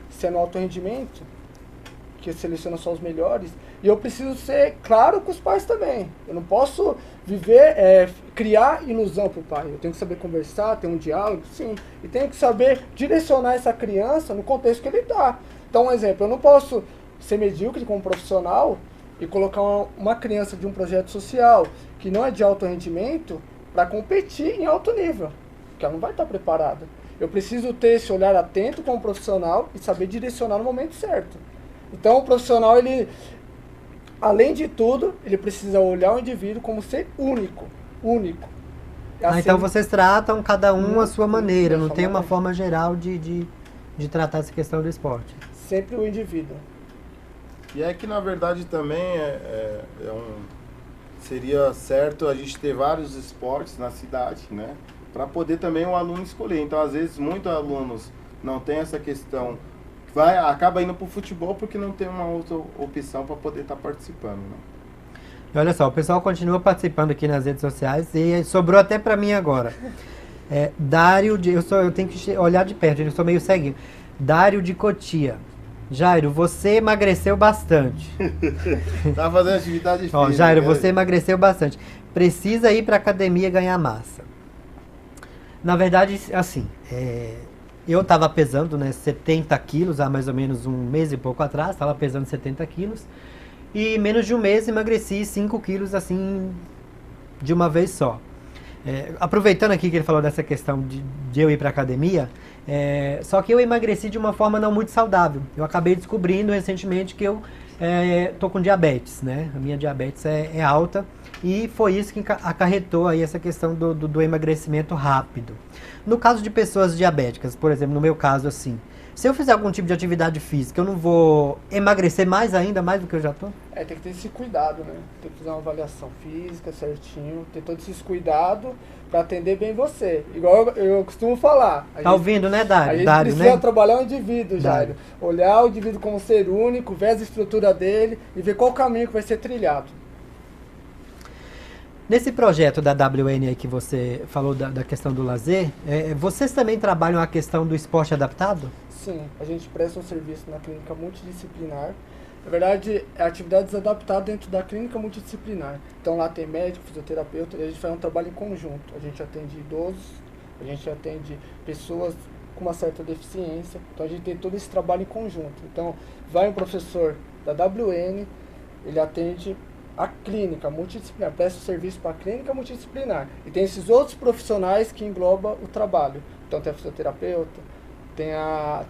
sendo alto rendimento, que seleciona só os melhores, e eu preciso ser claro com os pais também. Eu não posso criar ilusão para o pai. Eu tenho que saber conversar, ter um diálogo, sim, e tenho que saber direcionar essa criança no contexto que ele está. Então, um exemplo, eu não posso ser medíocre como profissional e colocar uma criança de um projeto social que não é de alto rendimento para competir em alto nível, porque ela não vai estar preparada. Eu preciso ter esse olhar atento como profissional e saber direcionar no momento certo. Então o profissional, ele, além de tudo, ele precisa olhar o indivíduo como ser único. Assim, então vocês tratam cada um à sua maneira, não tem uma forma geral de tratar essa questão do esporte. Sempre o indivíduo. E é que na verdade também seria certo a gente ter vários esportes na cidade, né? Para poder também o aluno escolher. Então, às vezes, muitos alunos não têm essa questão, acaba indo para o futebol porque não tem uma outra opção para poder estar participando. Né? E olha só, o pessoal continua participando aqui nas redes sociais e sobrou até para mim agora. Dário, eu tenho que olhar de perto, eu sou meio ceguinho. Dário de Cotia. Jairo, você emagreceu bastante. Tá fazendo atividade física. Ó, Jairo, você emagreceu bastante. Precisa ir pra academia ganhar massa. Na verdade, assim, eu tava pesando, né, 70 quilos há mais ou menos um mês e pouco atrás. Tava pesando 70 quilos. E em menos de um mês emagreci 5 quilos, assim, de uma vez só. Aproveitando aqui que ele falou dessa questão de eu ir pra academia, só que eu emagreci de uma forma não muito saudável. Eu acabei descobrindo recentemente que eu tô com diabetes, né? A minha diabetes é alta e foi isso que acarretou aí essa questão do emagrecimento rápido. No caso de pessoas diabéticas, por exemplo, no meu caso assim, se eu fizer algum tipo de atividade física, eu não vou emagrecer mais ainda, mais do que eu já tô? Tem que ter esse cuidado, né? Tem que fazer uma avaliação física certinho, ter todos esses cuidados para atender bem você. Igual eu costumo falar. Tá ouvindo, né, Dário? A gente Dário, precisa né? trabalhar o indivíduo, Jairo. Olhar o indivíduo como ser único, ver a estrutura dele e ver qual caminho que vai ser trilhado. Nesse projeto da WN aí que você falou da questão do lazer, vocês também trabalham a questão do esporte adaptado? Sim, a gente presta um serviço na clínica multidisciplinar. Na verdade, é atividades adaptadas dentro da clínica multidisciplinar. Então lá tem médico, fisioterapeuta, e a gente faz um trabalho em conjunto. A gente atende idosos, a gente atende pessoas com uma certa deficiência. Então a gente tem todo esse trabalho em conjunto. Então vai um professor da WN, ele atende a clínica multidisciplinar, presta o serviço para a clínica multidisciplinar. E tem esses outros profissionais que englobam o trabalho. Então tem a fisioterapeuta, tem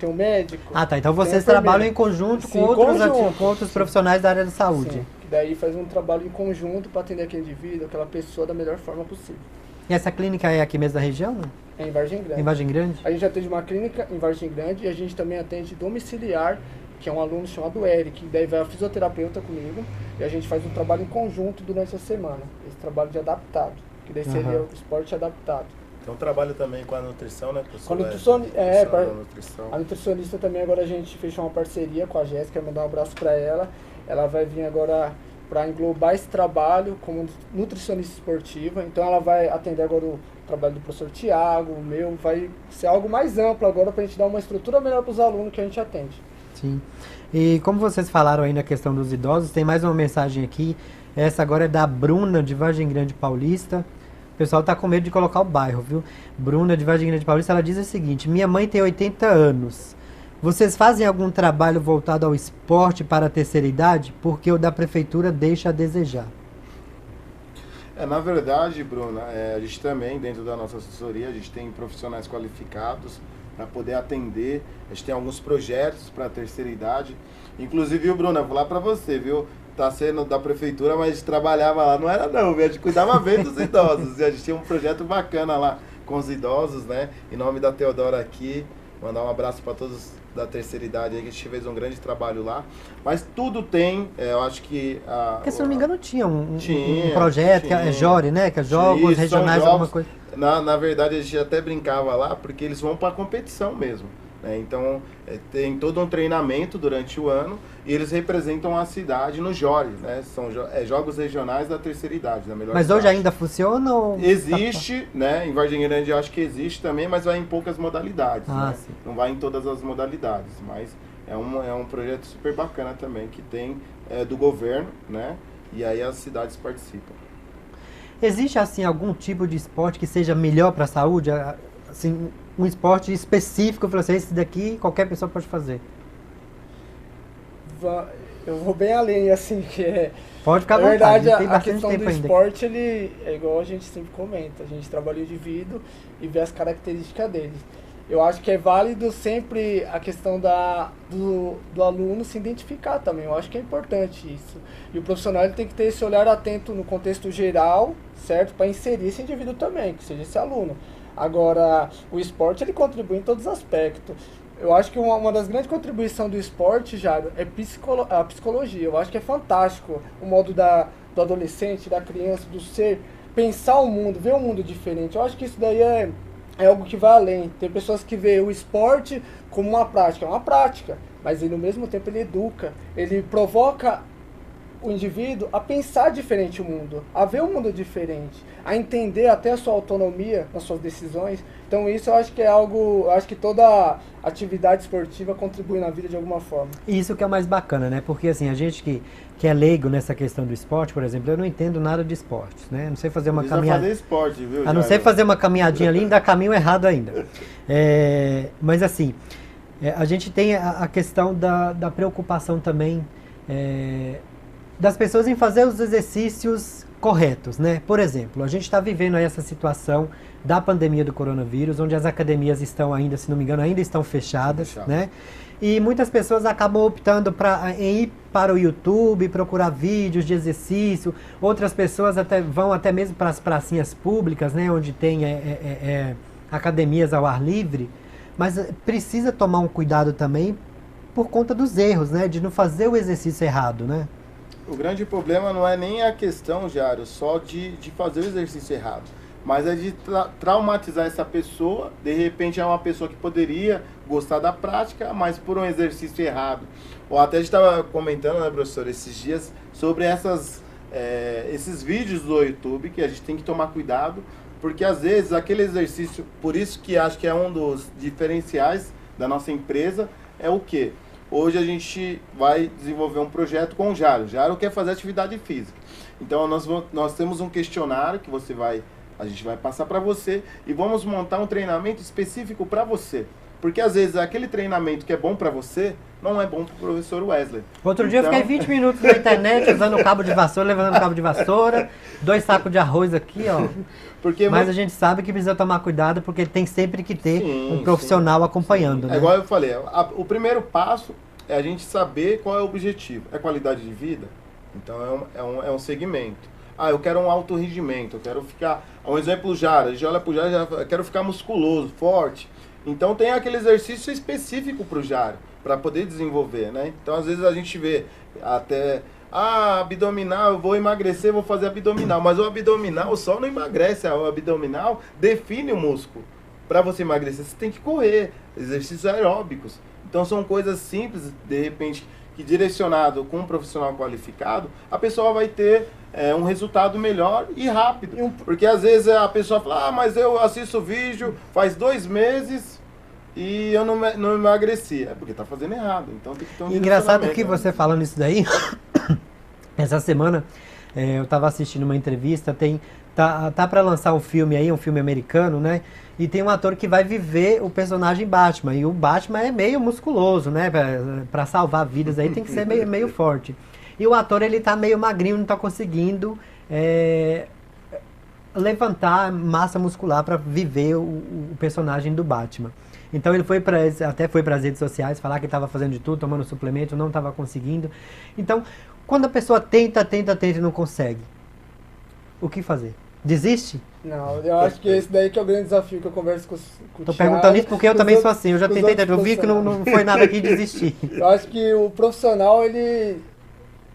o médico. Ah, tá. Então vocês trabalham em conjunto, Sim, com outros profissionais da área da saúde. Sim, que daí faz um trabalho em conjunto para atender aquele indivíduo, aquela pessoa da melhor forma possível. E essa clínica é aqui mesmo da região, né? É em Vargem Grande. Em Vargem Grande? A gente atende uma clínica em Vargem Grande e a gente também atende domiciliar, que é um aluno chamado Eric. Daí vai a fisioterapeuta comigo e a gente faz um trabalho em conjunto durante a semana. Esse trabalho de adaptado, que daí seria o esporte adaptado. Então trabalho também com a nutrição, né, professor? Com a nutrição. A nutricionista também, agora a gente fechou uma parceria com a Jéssica, mandar um abraço para ela. Ela vai vir agora para englobar esse trabalho como nutricionista esportiva. Então ela vai atender agora o trabalho do professor Tiago, o meu, vai ser algo mais amplo agora para a gente dar uma estrutura melhor para os alunos que a gente atende. Sim. E como vocês falaram aí na questão dos idosos, tem mais uma mensagem aqui. Essa agora é da Bruna, de Vargem Grande Paulista. O pessoal tá com medo de colocar o bairro, viu? Bruna, de Vargem Grande Paulista, ela diz o seguinte: minha mãe tem 80 anos. Vocês fazem algum trabalho voltado ao esporte para a terceira idade? Porque o da prefeitura deixa a desejar. Na verdade, Bruna, a gente também, dentro da nossa assessoria, a gente tem profissionais qualificados para poder atender. A gente tem alguns projetos para a terceira idade. Inclusive, viu, Bruna, vou lá para você, viu? Tá sendo da prefeitura, mas a gente trabalhava lá. Não era não, viu? A gente cuidava bem dos idosos. E a gente tinha um projeto bacana lá com os idosos, né? Em nome da Teodora aqui, mandar um abraço para todos da terceira idade aí, que a gente fez um grande trabalho lá. Mas tudo tem, eu acho que... Porque, se não me engano, tinha um projeto, que é Jore, né? Que é Jogos Isso, Regionais, jogos, alguma coisa. Na verdade, a gente até brincava lá, porque eles vão para a competição mesmo. Então, tem todo um treinamento durante o ano e eles representam a cidade no Jore, né? São jogos regionais da terceira idade, da melhor Mas idade. hoje ainda funciona ou... Existe, né? Em Vargem Grande eu acho que existe também, mas vai em poucas modalidades, né? Sim. Não vai em todas as modalidades, mas é um projeto super bacana também, que tem do governo, né? E aí as cidades participam. Existe, assim, algum tipo de esporte que seja melhor para a saúde? Assim, um esporte específico, para você, esse daqui qualquer pessoa pode fazer? Eu vou bem além, assim, que é... Pode ficar à vontade, na verdade, tem a bastante questão tempo do ainda. esporte, ele é igual a gente sempre comenta, a gente trabalha o indivíduo e vê as características dele. Eu acho que é válido sempre a questão do aluno se identificar também, eu acho que é importante isso. E o profissional ele tem que ter esse olhar atento no contexto geral, certo? Para inserir esse indivíduo também, que seja esse aluno. Agora, o esporte ele contribui em todos os aspectos. Eu acho que uma das grandes contribuições do esporte, Jairo, é a psicologia. Eu acho que é fantástico o modo do adolescente, da criança, do ser, pensar o mundo, ver um mundo diferente. Eu acho que isso daí é algo que vai além. Tem pessoas que veem o esporte como uma prática. É uma prática, mas ele, ao mesmo tempo ele educa, ele provoca o indivíduo a pensar diferente o mundo, a ver o mundo diferente, a entender até a sua autonomia nas suas decisões. Então isso eu acho que é algo, eu acho que toda atividade esportiva contribui na vida de alguma forma. Isso que é o mais bacana, né? Porque assim, a gente que é leigo nessa questão do esporte, por exemplo, eu não entendo nada de esportes, né? Não sei fazer uma caminhada. fazer esporte, viu? A não ser fazer uma caminhadinha ali, ainda caminho errado ainda. Mas assim, a gente tem a questão da preocupação também das pessoas em fazer os exercícios corretos, né? Por exemplo, a gente está vivendo aí essa situação da pandemia do coronavírus, onde as academias estão ainda, se não me engano, ainda estão fechadas, né? E muitas pessoas acabam optando em ir para o YouTube, procurar vídeos de exercício. Outras pessoas vão até mesmo para as pracinhas públicas, né? Onde tem academias ao ar livre. Mas precisa tomar um cuidado também por conta dos erros, né? De não fazer o exercício errado, né? O grande problema não é nem a questão, Jário, só de fazer o exercício errado, mas é de traumatizar essa pessoa. De repente é uma pessoa que poderia gostar da prática, mas por um exercício errado. Ou até a gente estava comentando, né, professor, esses dias, sobre esses vídeos do YouTube, que a gente tem que tomar cuidado, porque às vezes aquele exercício, por isso que acho que é um dos diferenciais da nossa empresa, é o quê? Hoje a gente vai desenvolver um projeto com o Jário. O Jário quer fazer atividade física. Então nós temos um questionário que a gente vai passar para você e vamos montar um treinamento específico para você. Porque às vezes aquele treinamento que é bom para você, não é bom para o professor Wesley. Outro dia eu fiquei 20 minutos na internet usando o cabo de vassoura, levantando o cabo de vassoura, 2 sacos de arroz aqui, ó. Mas a gente sabe que precisa tomar cuidado, porque tem sempre que ter um profissional acompanhando. Né? É igual eu falei, o primeiro passo é a gente saber qual é o objetivo. É qualidade de vida? Então é um segmento. Eu quero um alto rendimento, eu quero ficar... Um exemplo, Jara, a gente olha pro Jara, eu quero ficar musculoso, forte. Então tem aquele exercício específico pro Jara, para poder desenvolver, né? Então às vezes a gente vê até... abdominal, eu vou emagrecer, vou fazer abdominal. Mas o abdominal só não emagrece, o abdominal define o músculo. Para você emagrecer, você tem que correr, exercícios aeróbicos. Então são coisas simples, de repente, que direcionado com um profissional qualificado, a pessoa vai ter um resultado melhor e rápido. Porque às vezes a pessoa fala, mas eu assisto o vídeo faz 2 meses e eu não emagreci. É porque tá fazendo errado. Então tem que ter um engraçado que você falando isso daí, essa semana eu estava assistindo uma entrevista, tá para lançar um filme aí, um filme americano, né? E tem um ator que vai viver o personagem Batman. E o Batman é meio musculoso, né? Pra salvar vidas aí tem que ser meio forte. E o ator, ele tá meio magrinho, não tá conseguindo levantar massa muscular para viver o personagem do Batman. Então ele até foi para as redes sociais falar que estava fazendo de tudo, tomando suplemento, não estava conseguindo. Então, quando a pessoa tenta e não consegue, o que fazer? Desiste? Não, eu acho que esse daí que é o grande desafio que eu converso com o Tô perguntando isso porque eu também sou assim, eu já tentei, eu vi que não foi nada que desistir. Eu acho que o profissional, ele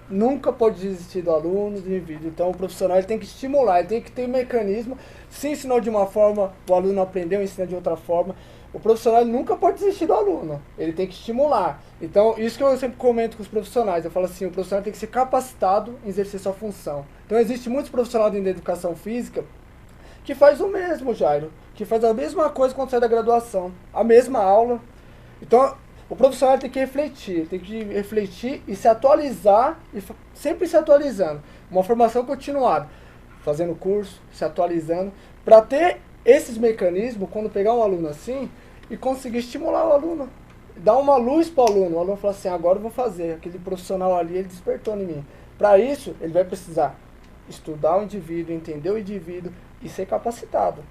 nunca pode desistir do aluno, do indivíduo. Então o profissional, ele tem que estimular, ele tem que ter um mecanismo. Se ensinou de uma forma, o aluno aprendeu, ensina de outra forma. O profissional, ele nunca pode desistir do aluno, ele tem que estimular. Então, isso que eu sempre comento com os profissionais, eu falo assim, o profissional tem que ser capacitado em exercer sua função. Então, existe muitos profissionais dentro da educação física que faz o mesmo, Jairo, que faz a mesma coisa quando sai da graduação, a mesma aula. Então, o profissional tem que refletir e se atualizar, e sempre se atualizando. Uma formação continuada, fazendo curso, se atualizando, para ter esses mecanismos, quando pegar um aluno assim, e conseguir estimular o aluno, dar uma luz para o aluno fala assim, agora eu vou fazer, aquele profissional ali, ele despertou em mim. Para isso, ele vai precisar estudar o indivíduo, entender o indivíduo e ser capacitado.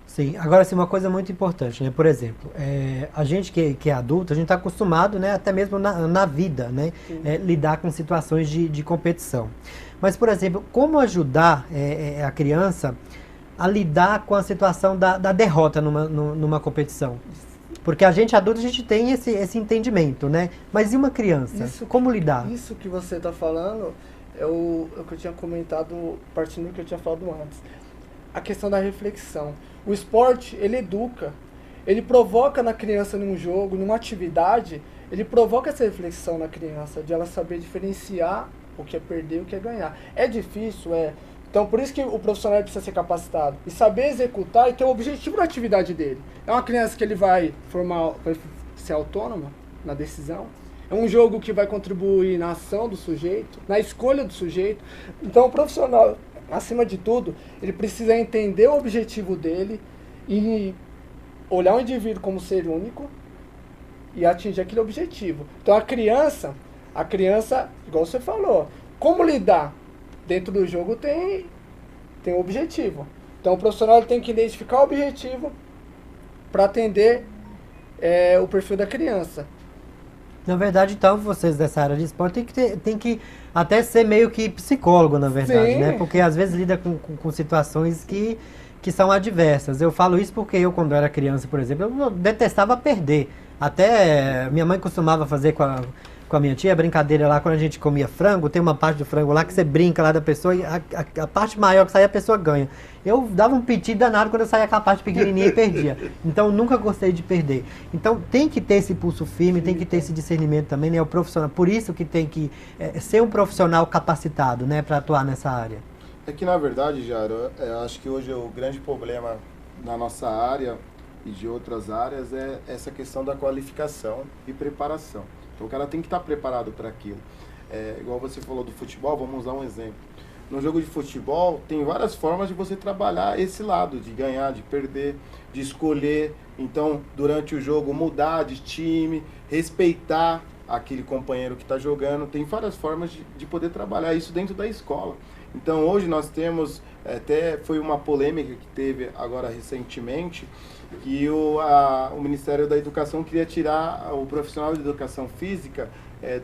Sim, agora sim, uma coisa muito importante, né? Por exemplo, a gente que é adulto, a gente está acostumado, né, até mesmo na vida, né, lidar com situações de competição. Mas, por exemplo, como ajudar a criança a lidar com a situação da derrota numa competição? Porque a gente adulto, a gente tem esse entendimento, né? Mas e uma criança? Como lidar? Isso que você está falando é o que eu tinha comentado, partindo do que eu tinha falado antes. A questão da reflexão. O esporte, ele educa, ele provoca na criança num jogo, numa atividade, ele provoca essa reflexão na criança, de ela saber diferenciar o que é perder e o que é ganhar. É difícil, é. Então, por isso que o profissional precisa ser capacitado e saber executar e ter o objetivo da atividade dele. É uma criança que ele vai ser autônoma na decisão. É um jogo que vai contribuir na ação do sujeito, na escolha do sujeito. Então, o profissional, acima de tudo, ele precisa entender o objetivo dele e olhar o indivíduo como ser único e atingir aquele objetivo. Então, a criança, igual você falou, como lidar? Dentro do jogo tem um objetivo. Então o profissional tem que identificar o objetivo para atender o perfil da criança. Na verdade, então, vocês dessa área de esporte tem que até ser meio que psicólogo, na verdade, Sim. né? Porque às vezes lida com situações que são adversas. Eu falo isso porque eu, quando era criança, por exemplo, eu detestava perder. Até minha mãe costumava fazer com a minha tia, a brincadeira lá, quando a gente comia frango, tem uma parte do frango lá que você brinca lá da pessoa e a parte maior que sai a pessoa ganha. Eu dava um piti danado quando eu saía com a parte pequenininha e perdia. Então, nunca gostei de perder. Então, tem que ter esse pulso firme, tem que ter esse discernimento também, né? O profissional, por isso que tem que ser um profissional capacitado, né, para atuar nessa área. É que, na verdade, Jairo, eu acho que hoje o grande problema na nossa área e de outras áreas é essa questão da qualificação e preparação. Então o cara tem que estar preparado para aquilo. Igual você falou do futebol, vamos usar um exemplo. No jogo de futebol, tem várias formas de você trabalhar esse lado, de ganhar, de perder, de escolher. Então, durante o jogo, mudar de time, respeitar aquele companheiro que está jogando. Tem várias formas de poder trabalhar isso dentro da escola. Então, hoje nós temos, até foi uma polêmica que teve agora recentemente, que o Ministério da Educação queria tirar o profissional de educação física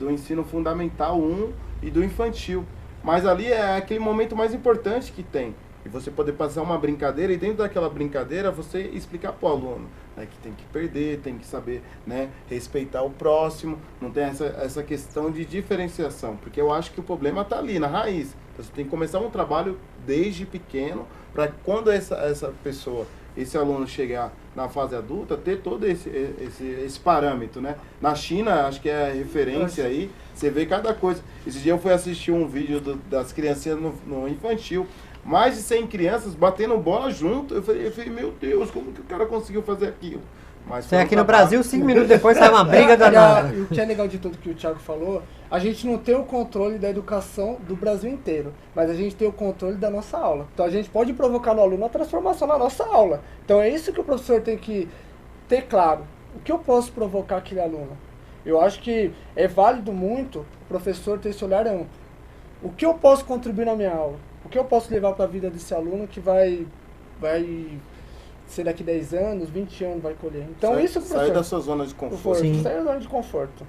do ensino fundamental 1 e do infantil. Mas ali é aquele momento mais importante que tem. E você poder passar uma brincadeira e dentro daquela brincadeira você explicar para o aluno, né, que tem que perder, tem que saber, né, respeitar o próximo, não tem essa questão de diferenciação. Porque eu acho que o problema está ali, na raiz. Então, você tem que começar um trabalho desde pequeno para quando essa pessoa, esse aluno chegar na fase adulta, ter todo esse parâmetro, né? Na China, acho que é a referência aí, você vê cada coisa. Esse dia eu fui assistir um vídeo das criancinhas no infantil, mais de 100 crianças batendo bola junto. Eu falei, meu Deus, como que o cara conseguiu fazer aquilo? Mas Você aqui no Brasil, 5 minutos depois sai uma briga danada. E o que é legal de tudo que o Thiago falou, a gente não tem o controle da educação do Brasil inteiro, mas a gente tem o controle da nossa aula. Então a gente pode provocar no aluno a transformação na nossa aula. Então é isso que o professor tem que ter claro. O que eu posso provocar aquele aluno? Eu acho que é válido muito o professor ter esse olhar amplo. O que eu posso contribuir na minha aula? O que eu posso levar para a vida desse aluno que vai ser daqui 10 anos, 20 anos, vai colher. Então isso, professor, sair da sua zona de conforto. Sair da zona de conforto.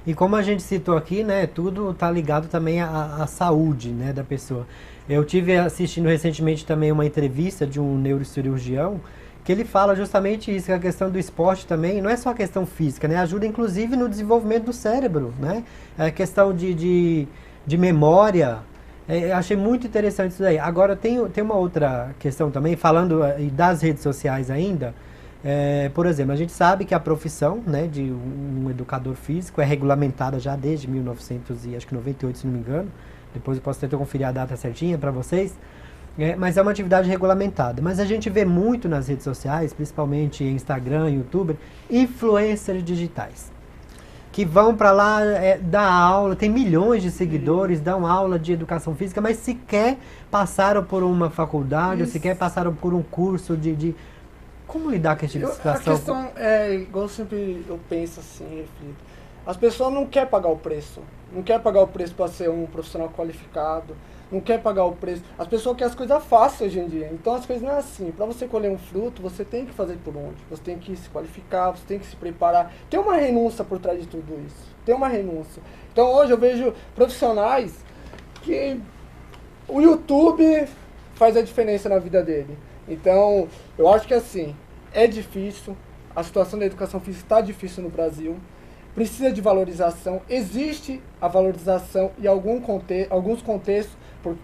E como a gente citou aqui, né, tudo está ligado também à saúde, né, da pessoa. Eu tive assistindo recentemente também uma entrevista de um neurocirurgião que ele fala justamente isso, que a questão do esporte também não é só a questão física, né, ajuda inclusive no desenvolvimento do cérebro, né, a questão de memória. Eu achei muito interessante isso daí. Agora tem uma outra questão também, falando das redes sociais ainda. Por exemplo, a gente sabe que a profissão, né, de um educador físico é regulamentada já desde 1998, se não me engano. Depois eu posso tentar conferir a data certinha para vocês. Mas é uma atividade regulamentada. Mas a gente vê muito nas redes sociais, principalmente em Instagram, YouTube, influencers digitais que vão para lá dar aula, tem milhões de seguidores, dão aula de educação física, mas sequer passaram por uma faculdade, ou sequer passaram por um curso de... Como lidar com esse tipo de situação? A questão é, igual sempre eu penso assim, reflito. As pessoas não querem pagar o preço. Não querem pagar o preço para ser um profissional qualificado. Não querem pagar o preço. As pessoas querem as coisas fáceis hoje em dia. Então as coisas não é assim. Para você colher um fruto, você tem que fazer por onde? Você tem que se qualificar, você tem que se preparar. Tem uma renúncia por trás de tudo isso. Tem uma renúncia. Então hoje eu vejo profissionais que o YouTube faz a diferença na vida dele. Então, eu acho que assim, é difícil, a situação da educação física está difícil no Brasil, precisa de valorização, existe a valorização em alguns contextos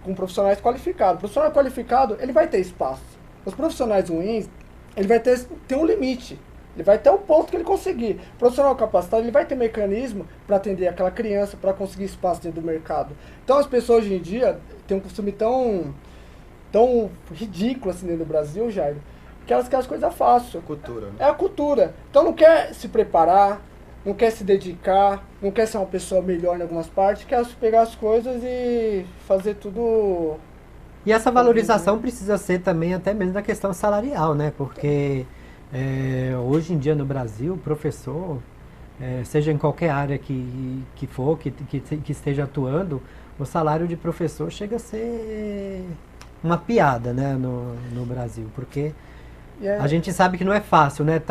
com profissionais qualificados. O profissional qualificado, ele vai ter espaço. Os profissionais ruins, ele vai ter um limite. Ele vai até o ponto que ele conseguir. O profissional capacitado, ele vai ter mecanismo para atender aquela criança, para conseguir espaço dentro do mercado. Então as pessoas hoje em dia têm um costume tão ridículo assim dentro do Brasil, Jairo, que elas querem as coisas fáceis. Cultura, né? É a cultura. Então não quer se preparar, não quer se dedicar, não quer ser uma pessoa melhor em algumas partes, quer pegar as coisas e fazer tudo... E essa valorização precisa ser também até mesmo da questão salarial, né? Porque hoje em dia no Brasil, o professor, seja em qualquer área que for, que esteja atuando, o salário de professor chega a ser uma piada, né, no Brasil, porque a gente sabe que não é fácil, né?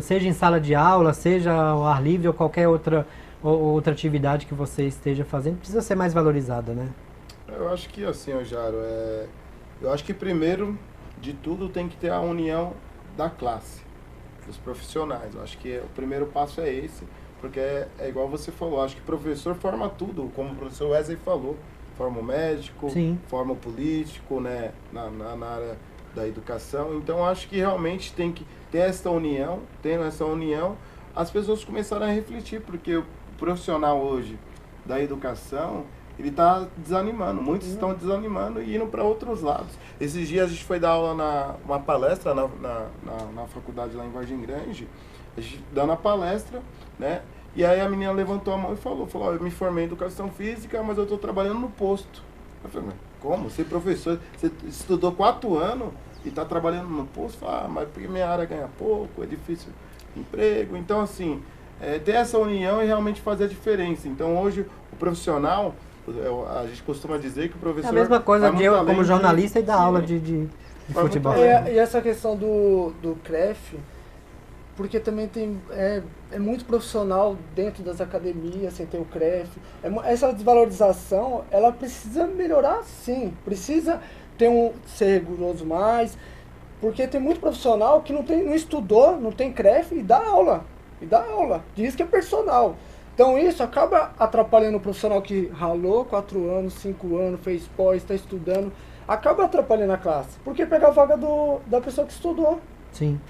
Seja em sala de aula, seja ao ar livre ou qualquer outra atividade que você esteja fazendo, precisa ser mais valorizada, né? Eu acho que assim, Jaro, eu acho que primeiro de tudo tem que ter a união da classe, dos profissionais. Eu acho que o primeiro passo é esse, porque é igual você falou, acho que o professor forma tudo, como o professor Wesley falou, forma o médico, Sim. forma o político, né, na área da educação. Então acho que realmente tem que ter essa união, tendo essa união, as pessoas começaram a refletir, porque o profissional hoje da educação, ele está desanimando, muitos estão desanimando e indo para outros lados. Esses dias a gente foi dar aula uma palestra na faculdade lá em Vargem Grande, a gente dando a palestra, né? E aí a menina levantou a mão e falou, eu me formei em educação física, mas eu estou trabalhando no posto. Eu falei, mas como? Você é professor, você estudou 4 anos e está trabalhando no posto? Mas porque minha área ganha pouco, é difícil emprego. Então, assim, ter essa união e realmente fazer a diferença. Então, hoje, o profissional, a gente costuma dizer que o professor... É a mesma coisa de eu, como jornalista, e dar aula de futebol. E essa questão do CREF, porque também é muito profissional dentro das academias, sem ter o CREF. Essa desvalorização, ela precisa melhorar, sim. Precisa ser rigoroso mais, porque tem muito profissional que não estudou, não tem CREF e dá aula. Diz que é personal. Então isso acaba atrapalhando o profissional que ralou 4 anos, 5 anos, fez pós, está estudando. Acaba atrapalhando a classe, porque pega a vaga da pessoa que estudou. Sim.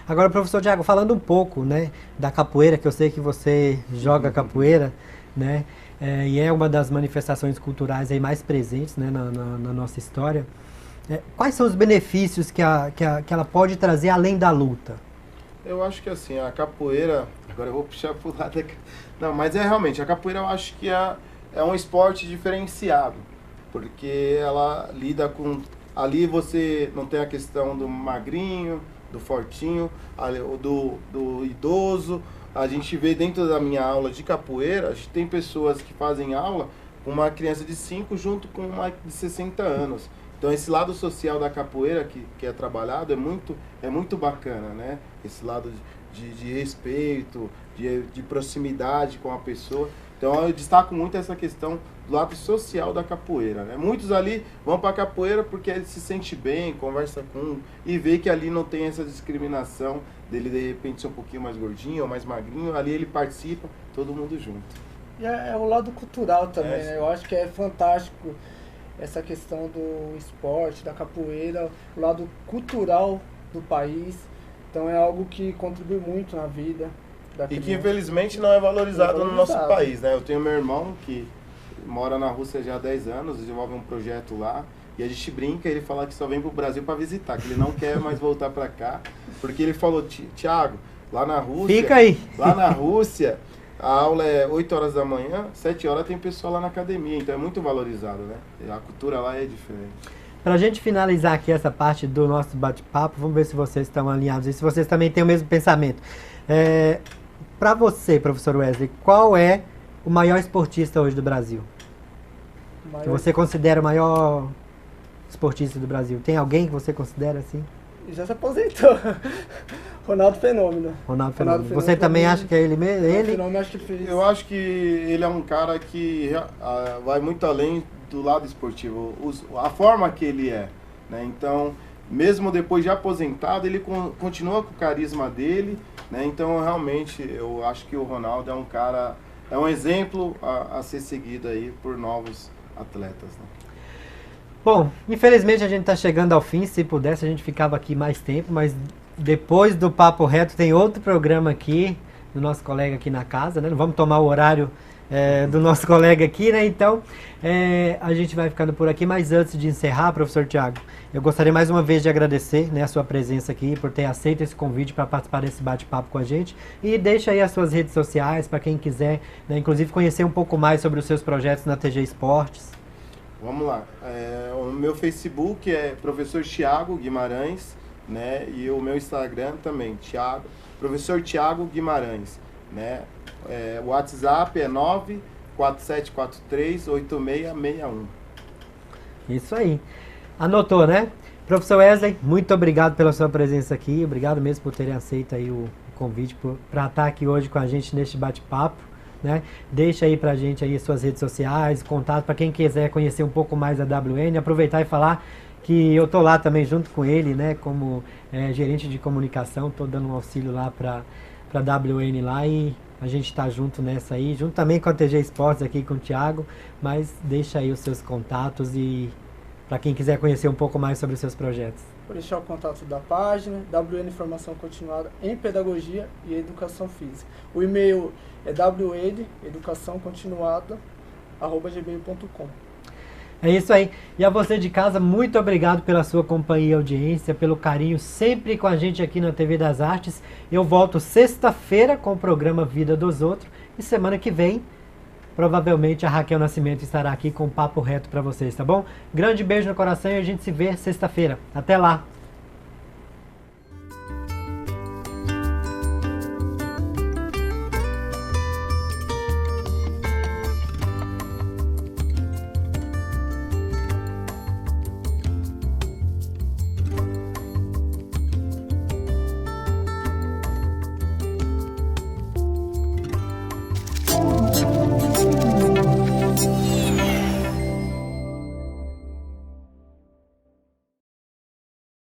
Agora, professor Thiago, falando um pouco, né, da capoeira, que eu sei que você joga capoeira, né, e é uma das manifestações culturais aí mais presentes, né, na nossa história. Quais são os benefícios que ela pode trazer além da luta? Eu acho que assim, a capoeira, agora eu vou puxar pro lado não, mas realmente, a capoeira eu acho que é um esporte diferenciado, porque ela lida com, ali você não tem a questão do magrinho, do fortinho, do idoso. A gente vê dentro da minha aula de capoeira, a gente tem pessoas que fazem aula com uma criança de 5 junto com uma de 60 anos. Então esse lado social da capoeira que é trabalhado é muito bacana, né? Esse lado de respeito, de proximidade com a pessoa. Então eu destaco muito essa questão do lado social da capoeira, né? Muitos ali vão para a capoeira porque ele se sente bem, conversa com e vê que ali não tem essa discriminação dele de repente ser um pouquinho mais gordinho ou mais magrinho, ali ele participa, todo mundo junto. E é o lado cultural também, né? Eu acho que é fantástico essa questão do esporte, da capoeira, o lado cultural do país. Então é algo que contribui muito na vida da criança. E que infelizmente não é valorizado no nosso país, né? Eu tenho meu irmão que mora na Rússia já há 10 anos, desenvolve um projeto lá, e a gente brinca, ele fala que só vem pro Brasil para visitar, que ele não quer mais voltar para cá, porque ele falou, Thiago, lá na Rússia... Fica aí! Lá na Rússia, a aula é 8 horas da manhã, 7 horas tem pessoal lá na academia, então é muito valorizado, né? A cultura lá é diferente. Para a gente finalizar aqui essa parte do nosso bate-papo, vamos ver se vocês estão alinhados e se vocês também têm o mesmo pensamento. Para você, professor Wesley, qual é o maior esportista hoje do Brasil? Que você considera o maior esportista do Brasil? Tem alguém que você considera assim? Já se aposentou. Ronaldo Fenômeno. Ronaldo Fenômeno. Você também acha que é ele mesmo? Eu acho que ele é um cara que vai muito além do lado esportivo, a forma que ele é, né? Então, mesmo depois de aposentado, ele continua com o carisma dele, né? Então, realmente, eu acho que o Ronaldo é um cara, é um exemplo a ser seguido aí por novos atletas, né? Bom, infelizmente a gente está chegando ao fim. Se pudesse a gente ficava aqui mais tempo, mas depois do Papo Reto tem outro programa aqui, do nosso colega aqui na casa, né? Não vamos tomar o horário do nosso colega aqui, né? Então, a gente vai ficando por aqui, mas antes de encerrar, professor Tiago, eu gostaria mais uma vez de agradecer, né, a sua presença aqui, por ter aceito esse convite para participar desse bate-papo com a gente. E deixa aí as suas redes sociais para quem quiser, né, inclusive conhecer um pouco mais sobre os seus projetos na TG Esportes. Vamos lá. O meu Facebook é Professor Tiago Guimarães, né? E o meu Instagram também, Professor Tiago Guimarães, né? O WhatsApp é 947438661. Isso aí. Anotou, né? Professor Wesley, muito obrigado pela sua presença aqui. Obrigado mesmo por terem aceito aí o convite para estar aqui hoje com a gente neste bate-papo, né? Deixa aí pra gente aí suas redes sociais, contato para quem quiser conhecer um pouco mais da WN, aproveitar e falar que eu tô lá também junto com ele, né, como gerente de comunicação, tô dando um auxílio lá para WN lá e a gente está junto nessa aí, junto também com a TG Esportes aqui com o Thiago, mas deixa aí os seus contatos e para quem quiser conhecer um pouco mais sobre os seus projetos. Vou deixar o contato da página, WN Formação Continuada em Pedagogia e Educação Física. O e-mail é wneducaçãocontinuada@gmail.com. É isso aí. E a você de casa, muito obrigado pela sua companhia e audiência, pelo carinho sempre com a gente aqui na TV das Artes. Eu volto sexta-feira com o programa Vida dos Outros e semana que vem, provavelmente a Raquel Nascimento estará aqui com um papo reto para vocês, tá bom? Grande beijo no coração e a gente se vê sexta-feira. Até lá!